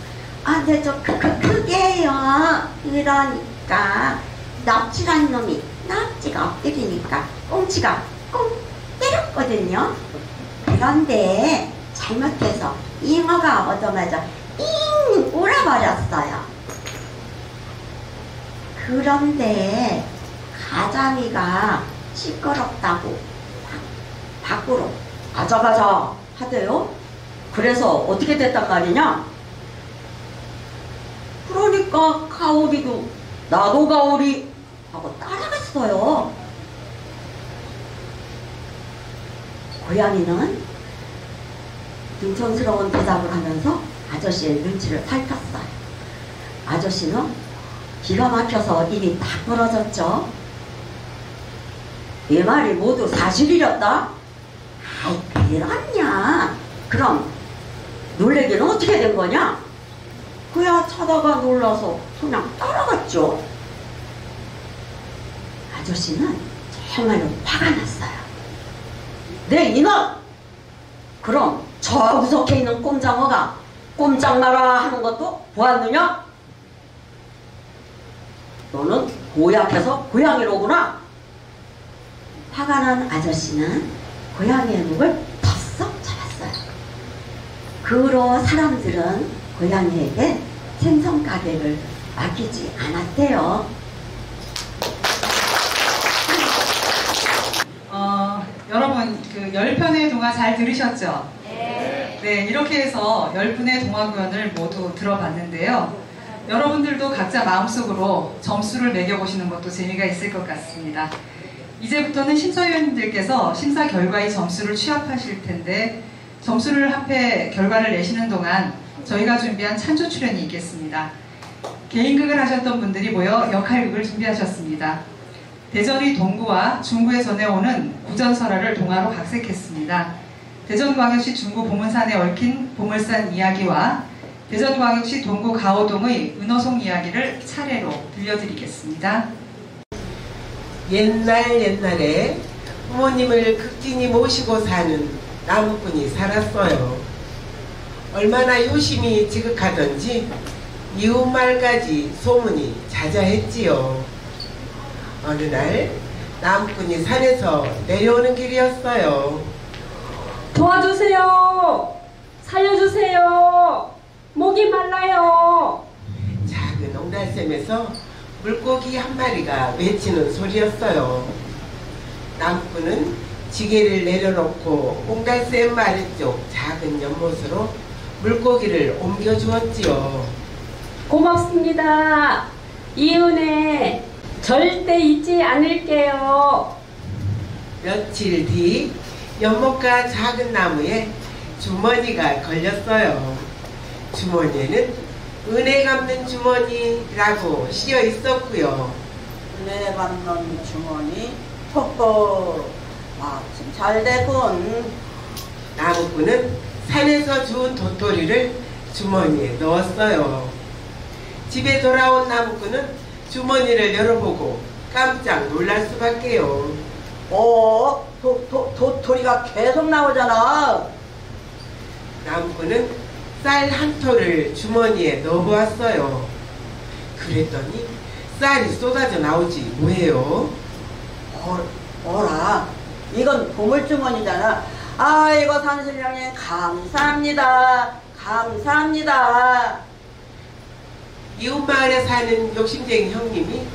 아, 네, 그게요. 그러니까 납치란 놈이 납치가 엎드리니까 꽁치가 꽁 때렸거든요. 그런데 잘못해서 잉어가 얻어맞아 잉 울어버렸어요. 그런데 가자미가 시끄럽다고 밖으로 가자 하대요. 그래서 어떻게 됐단 말이냐? 그러니까 가오리도 나도 가오리 하고 따라갔어요. 고양이는 능청스러운 대답을 하면서 아저씨의 눈치를 살폈어요. 아저씨는 기가 막혀서 입이 다 벌어졌죠. 이 말이 모두 사실이었다? 아이, 그러냐. 그럼 놀래기는 어떻게 된 거냐? 그야 차다가 놀라서 그냥 따라갔죠. 아저씨는 정말로 화가 났어요. 네 이놈! 그럼 저 구석에 있는 꼼장어가 꼼짝 마라 하는 것도 보았느냐? 너는 고약해서 고양이로구나. 화가 난 아저씨는 고양이의 목을 덥석 잡았어요. 그 후로 사람들은 고양이에게 생선 가게를 맡기지 않았대요. 여러분 그 10편의 동화 잘 들으셨죠? 네, 이렇게 해서 10분의 동화 구연을 모두 들어봤는데요. 여러분들도 각자 마음속으로 점수를 매겨보시는 것도 재미가 있을 것 같습니다. 이제부터는 심사위원님들께서 심사 결과의 점수를 취합하실 텐데 점수를 합해 결과를 내시는 동안 저희가 준비한 찬조 출연이 있겠습니다. 개인극을 하셨던 분들이 모여 역할극을 준비하셨습니다. 대전의 동구와 중구에 전해오는 구전설화를 동화로 각색했습니다. 대전광역시 중구 보문산에 얽힌 보물산 이야기와 대전광역시 동구 가오동의 은어송 이야기를 차례로 들려드리겠습니다. 옛날에 부모님을 극진히 모시고 사는 나무꾼이 살았어요. 얼마나 효심이 지극하던지 이웃마을까지 소문이 자자했지요. 어느 날 나무꾼이 산에서 내려오는 길이었어요. 도와주세요! 살려주세요! 목이 말라요! 작은 옹달샘에서 물고기 한 마리가 외치는 소리였어요. 나무꾼은 지게를 내려놓고 옹달샘 아래쪽 작은 연못으로 물고기를 옮겨주었지요. 고맙습니다. 이 은혜 절대 잊지 않을게요. 며칠 뒤 연못가 작은 나무에 주머니가 걸렸어요. 주머니에는 은혜 갚는 주머니라고 씌어 있었고요. 은혜 갚는 주머니? 호호, 마침 잘 되군. 나무꾼은 산에서 주운 도토리를 주머니에 넣었어요. 집에 돌아온 나무꾼은 주머니를 열어보고 깜짝 놀랄 수밖에요. 도토리가 계속 나오잖아. 나무꾼은 쌀 한 톨을 주머니에 넣어보았어요. 그랬더니 쌀이 쏟아져 나오지 뭐예요? 어라, 이건 보물주머니잖아. 아이고 산신령님 감사합니다. 감사합니다. 이웃마을에 사는 욕심쟁이 형님이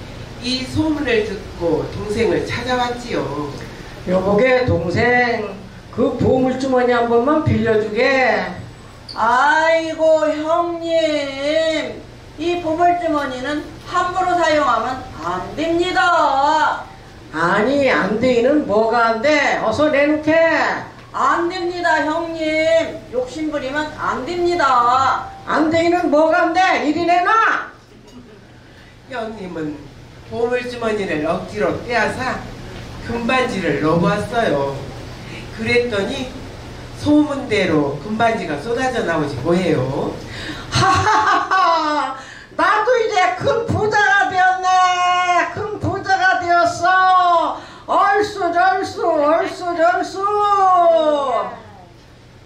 이 소문을 듣고 동생을 찾아왔지요. 여보게 동생, 그 보물주머니 한 번만 빌려주게. 아이고 형님, 이 보물주머니는 함부로 사용하면 안 됩니다. 아니 안 되기는 뭐가 안 돼? 어서 내놓게. 안 됩니다 형님. 욕심부리면 안 됩니다. 안 되기는 뭐가 안 돼? 이리 내놔. 형님은 보물주머니를 억지로 빼앗아 금반지를 넣어보았어요. 그랬더니 소문대로 금반지가 쏟아져 나오지 뭐예요? 하하하하, 나도 이제 큰 부자가 되었네. 큰 부자가 되었어. 얼쑤.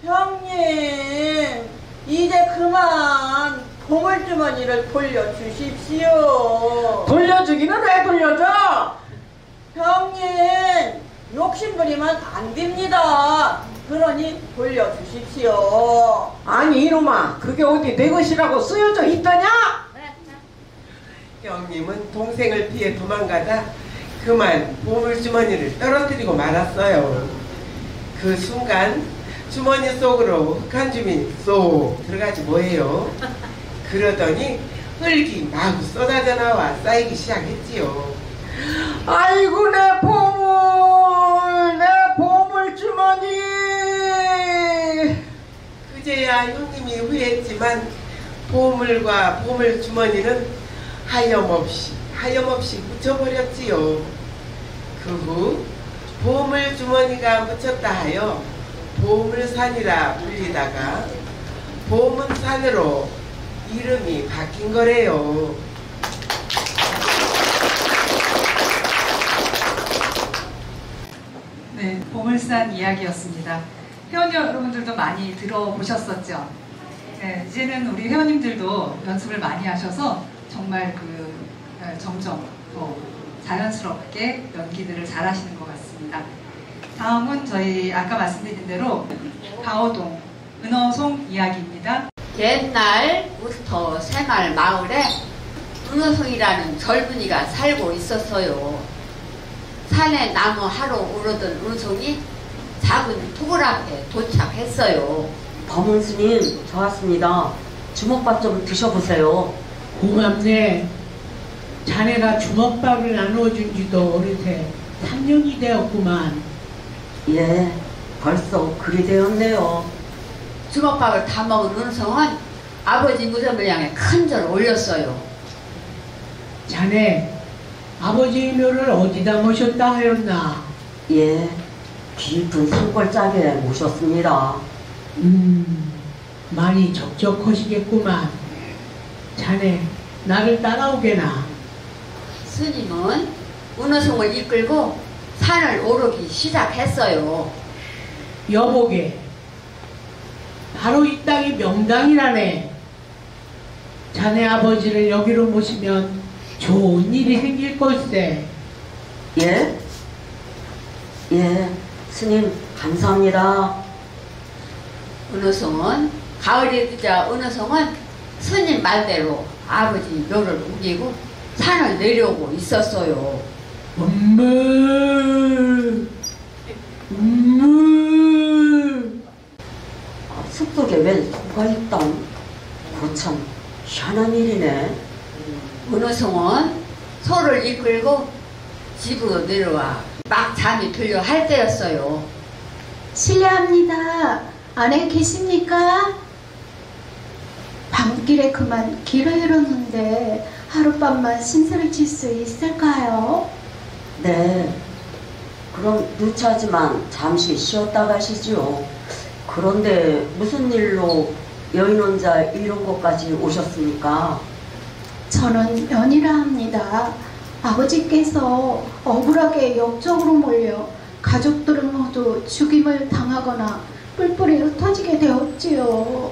형님, 이제 그만 보물주머니를 돌려주십시오. 돌려주기는 왜 돌려줘? 형님, 욕심부리면 안 됩니다. 그러니 돌려주십시오. 아니 이놈아, 그게 어디 내 것이라고 쓰여져 있더냐? 형님은 동생을 피해 도망가다 그만 보물주머니를 떨어뜨리고 말았어요. 그 순간 주머니 속으로 흑한 줌이 쏙 들어가지 뭐예요. 그러더니 흙이 마구 쏟아져 나와 쌓이기 시작했지요. 아이고 내 보물주머니. 그제야 형님이 후회했지만 보물과 보물주머니는 하염없이 묻혀버렸지요. 그 후 보물주머니가 묻혔다 하여 보물산이라 불리다가 보문산으로 이름이 바뀐 거래요. 네, 보물산 이야기였습니다. 회원 여러분들도 많이 들어보셨었죠? 네, 이제는 우리 회원님들도 연습을 많이 하셔서 정말 점점 더 자연스럽게 연기들을 잘 하시는 것 같습니다. 다음은 저희 아까 말씀드린 대로 가오동 은어송 이야기입니다. 옛날부터 생활 마을에 은어송이라는 젊은이가 살고 있었어요. 산에 나무 하러 오르던 은어송이 작은 토굴 앞에 도착했어요. 범은스님, 저 왔습니다. 주먹밥 좀 드셔보세요. 고맙네. 자네가 주먹밥을 나눠준 지도 어느새 3년이 되었구만. 예, 벌써 그리 되었네요. 주먹밥을 다 먹은 은성은 아버지 무덤을 향해 큰 절을 올렸어요. 자네, 아버지 묘를 어디다 모셨다 하였나? 예, 깊은 산골짜기에 모셨습니다. 많이 적적하시겠구만. 자네, 나를 따라오게나. 스님은 은어송을 이끌고 산을 오르기 시작했어요. 여보게, 바로 이 땅이 명당이라네. 자네 아버지를 여기로 모시면 좋은 일이 생길 걸세. 예? 예, 스님 감사합니다. 은어송은 가을이 되자 은어송은 스님 말대로 아버지 묘를 옮기고 산을 내려오고 있었어요. 숲속에 웬 소가 있던? 거참 희한한 일이네. 은어송은 소를 이끌고 집으로 내려와 막 잠이 들려 할 때였어요. 실례합니다. 안에 계십니까? 밤길에 그만 길을 잃었는데 하룻밤만 심술을 칠 수 있을까요? 네, 그럼 누차지만 잠시 쉬었다 가시지요. 그런데 무슨 일로 여인 혼자 이런 곳까지 오셨습니까? 저는 연이라 합니다. 아버지께서 억울하게 역적으로 몰려 가족들은 모두 죽임을 당하거나 뿔뿔이 흩어지게 되었지요.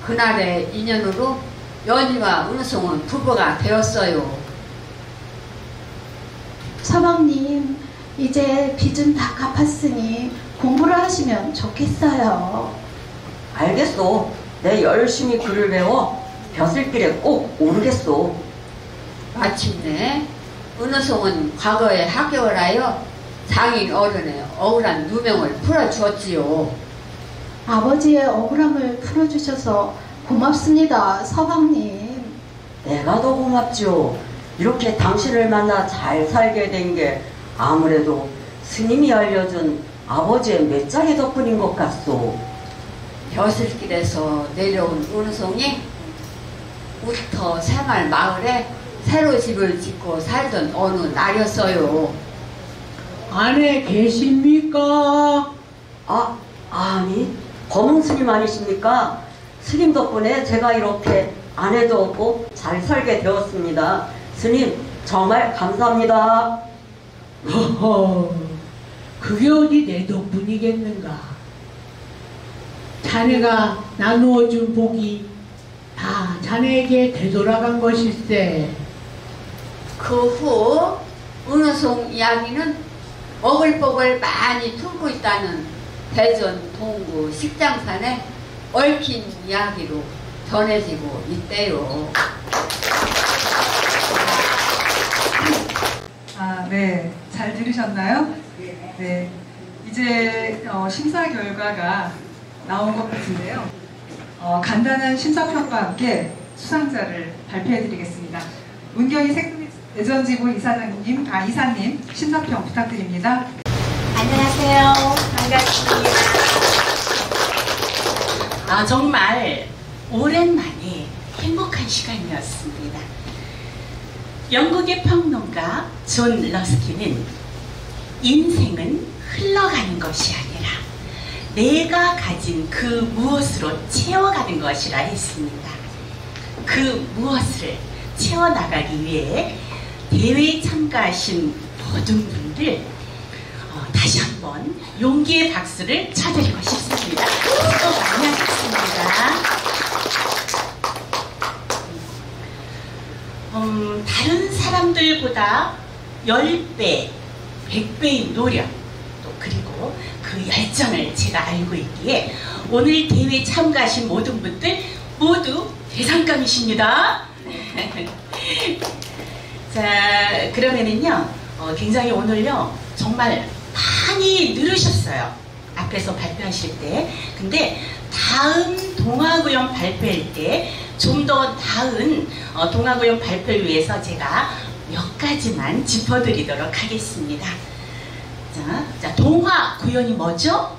그날의 인연으로 연희와 은성은 부부가 되었어요. 서방님, 이제 빚은 다 갚았으니 공부를 하시면 좋겠어요. 알겠소. 내 열심히 글을 배워 벼슬길에 꼭 오르겠소. 마침내 은어송은 과거에 합격을 하여 장인 어른의 억울한 누명을 풀어주었지요. 아버지의 억울함을 풀어주셔서 고맙습니다, 서방님. 내가 더 고맙죠. 이렇게 당신을 만나 잘 살게 된 게 아무래도 스님이 알려준 아버지의 맷자리 덕분인 것 같소. 벼슬길에서 내려온 은어송이 우터 생활 마을에 새로 집을 짓고 살던 어느 날이었어요. 안에 계십니까? 아니, 범웅 스님 아니십니까? 스님 덕분에 제가 이렇게 아내도 없고 잘 살게 되었습니다. 스님, 정말 감사합니다. 허허, 그게 어디 내 덕분이겠는가. 자네가 나누어준 복이 다 자네에게 되돌아간 것일세. 그 후 은어송 이야기는 어글버글 많이 풀고 있다는 대전 동구 식장산에 얽힌 이야기로 전해지고 있대요. 네. 잘 들으셨나요? 네. 이제 심사 결과가 나온 것 같은데요. 간단한 심사평과 함께 수상자를 발표해드리겠습니다. 문경희 대전지부 이사님 심사평 부탁드립니다. 안녕하세요. 반갑습니다. 정말 오랜만에 행복한 시간이었습니다. 영국의 평론가 존 러스키는 인생은 흘러가는 것이 아니라 내가 가진 그 무엇으로 채워가는 것이라 했습니다. 그 무엇을 채워나가기 위해 대회에 참가하신 모든 분들 다시 한번 용기의 박수를 쳐드리고 싶습니다. 수고 많이 하셨습니다. 다른 사람들보다 10배, 100배의 노력, 또 그리고 그 열정을 제가 알고 있기에 오늘 대회 참가하신 모든 분들 모두 대상감이십니다. 자, 그러면은요, 굉장히 오늘요, 정말 많이 늘으셨어요. 앞에서 발표하실 때. 근데 다음 동아구연 발표할 때 좀 더 나은 동아구연 발표를 위해서 제가 몇 가지만 짚어드리도록 하겠습니다. 자, 동아구연이 뭐죠?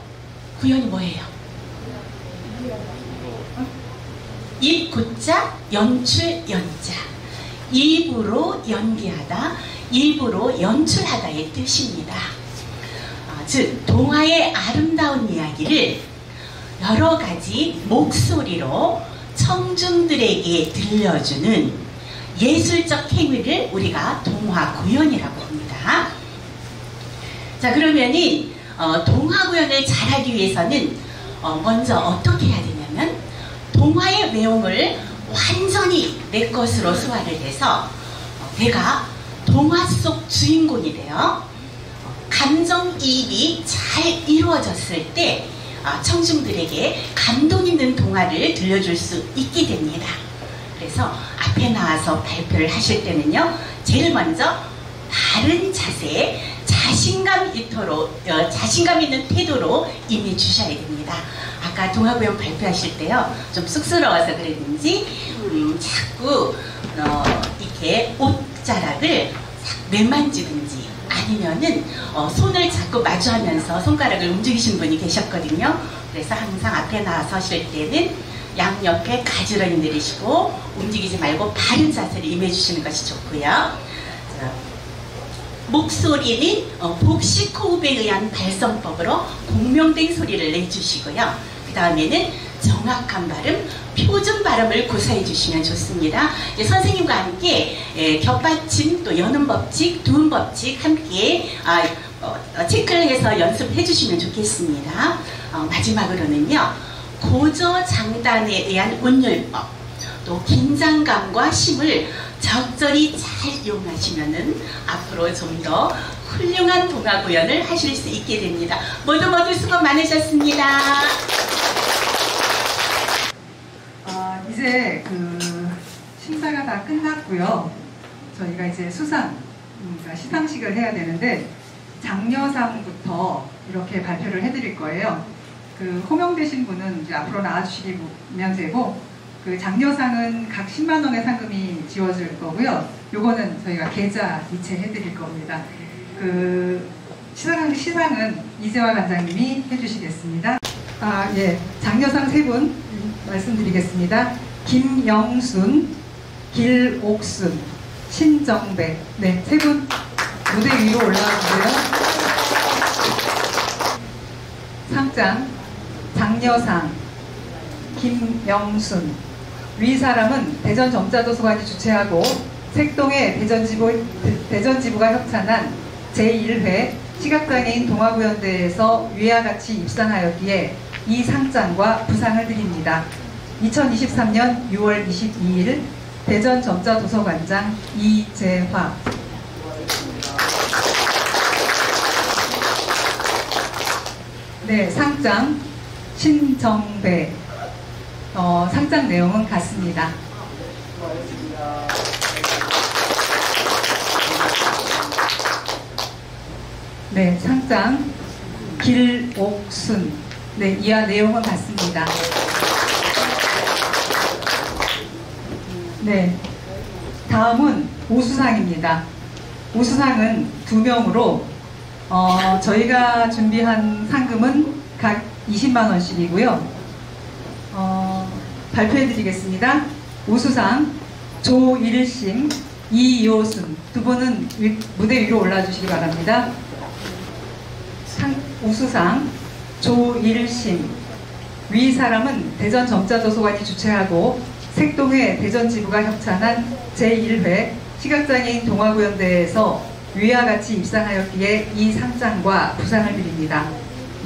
구연이 뭐예요? 입구자, 연출, 연자. 입으로 연기하다, 입으로 연출하다의 뜻입니다. 즉, 동화의 아름다운 이야기를 여러 가지 목소리로 청중들에게 들려주는 예술적 행위를 우리가 동화구연이라고 합니다. 자, 그러면은 동화구연을 잘하기 위해서는 먼저 어떻게 해야 되냐면 동화의 내용을 완전히 내 것으로 소화를 해서 내가 동화 속 주인공이 되어 감정이입이 잘 이루어졌을 때 청중들에게 감동 있는 동화를 들려줄 수 있게 됩니다. 그래서 앞에 나와서 발표를 하실 때는요, 제일 먼저 바른 자세, 자신감 있는 태도로 임해 주셔야 됩니다. 아까 동화구연 발표하실 때요, 좀 쑥스러워서 그랬는지 자꾸 이렇게 옷자락을 매만지든지 아니면은 손을 자꾸 마주하면서 손가락을 움직이시는 분이 계셨거든요. 그래서 항상 앞에 나서실 때는 양옆에 가지런히 내리시고 움직이지 말고 바른 자세를 임해주시는 것이 좋고요. 자, 목소리는 복식 호흡에 의한 발성법으로 공명된 소리를 내주시고요. 그 다음에는 정확한 발음, 표준 발음을 구사해 주시면 좋습니다. 이제 선생님과 함께 겹받침, 또 여는 법칙, 두음 법칙 함께 체크를 해서 연습해 주시면 좋겠습니다. 마지막으로는요, 고저장단에 의한 운율법, 또 긴장감과 힘을 적절히 잘 이용하시면은 앞으로 좀 더 훌륭한 동화구연을 하실 수 있게 됩니다. 모두 수고 많으셨습니다. 이제 그 심사가 다 끝났고요. 저희가 이제 수상, 그러니까 시상식을 해야 되는데 장려상부터 이렇게 발표를 해드릴 거예요. 그 호명되신 분은 이제 앞으로 나와주시면 되고, 그 장려상은 각 10만 원의 상금이 지워질 거고요. 요거는 저희가 계좌 이체해드릴 겁니다. 그 시상은 이재화 관장님이 해주시겠습니다. 예, 장려상 3분 말씀드리겠습니다. 김영순, 길옥순, 신정백. 네, 3분 무대 위로 올라오고요. 상장, 장려상, 김영순. 위 사람은 대전점자도서관이 주최하고 색동의 대전지부가 협찬한 제1회 시각장애인 동아구연대회에서 위와 같이 입상하였기에 이 상장과 부상을 드립니다. 2023년 6월 22일 대전점자도서관장 이재화. 네, 상장 신정배. 상장 내용은 같습니다. 네, 상장 길옥순. 네, 이하 내용은 같습니다. 네, 다음은 우수상입니다. 우수상은 2명으로 저희가 준비한 상금은 각 20만 원씩이고요. 발표해드리겠습니다. 우수상 조일심, 이요순. 2분은 무대 위로 올라주시기 바랍니다. 우수상 조일심. 위 사람은 대전점자도서관이 주최하고 색동회 대전지부가 협찬한 제1회 시각장애인 동아구연대회에서 위와 같이 입상하였기에 이 상장과 부상을 드립니다.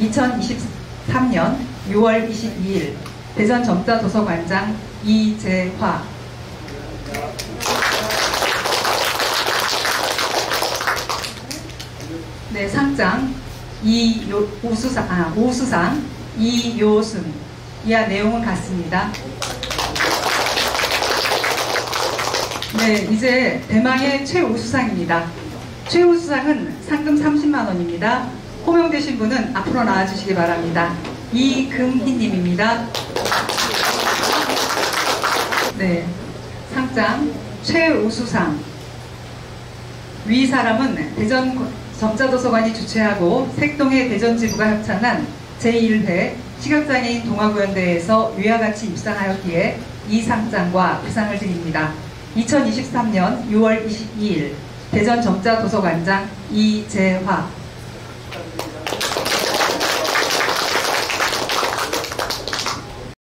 2023년 6월 22일 대전점자도서관장 이재화. 네, 상장 우수상 이요순. 이하 내용은 같습니다. 네, 이제 대망의 최우수상입니다. 최우수상은 상금 30만 원입니다. 호명되신 분은 앞으로 나와주시기 바랍니다. 이금희님입니다. 네, 상장 최우수상. 위 사람은 대전 점자도서관이 주최하고 색동의 대전지부가 협찬한 제1회 시각장애인 동아구연대회에서 위와 같이 입상하였기에 이 상장과 부상을 드립니다. 2023년 6월 22일 대전 점자도서관장 이재화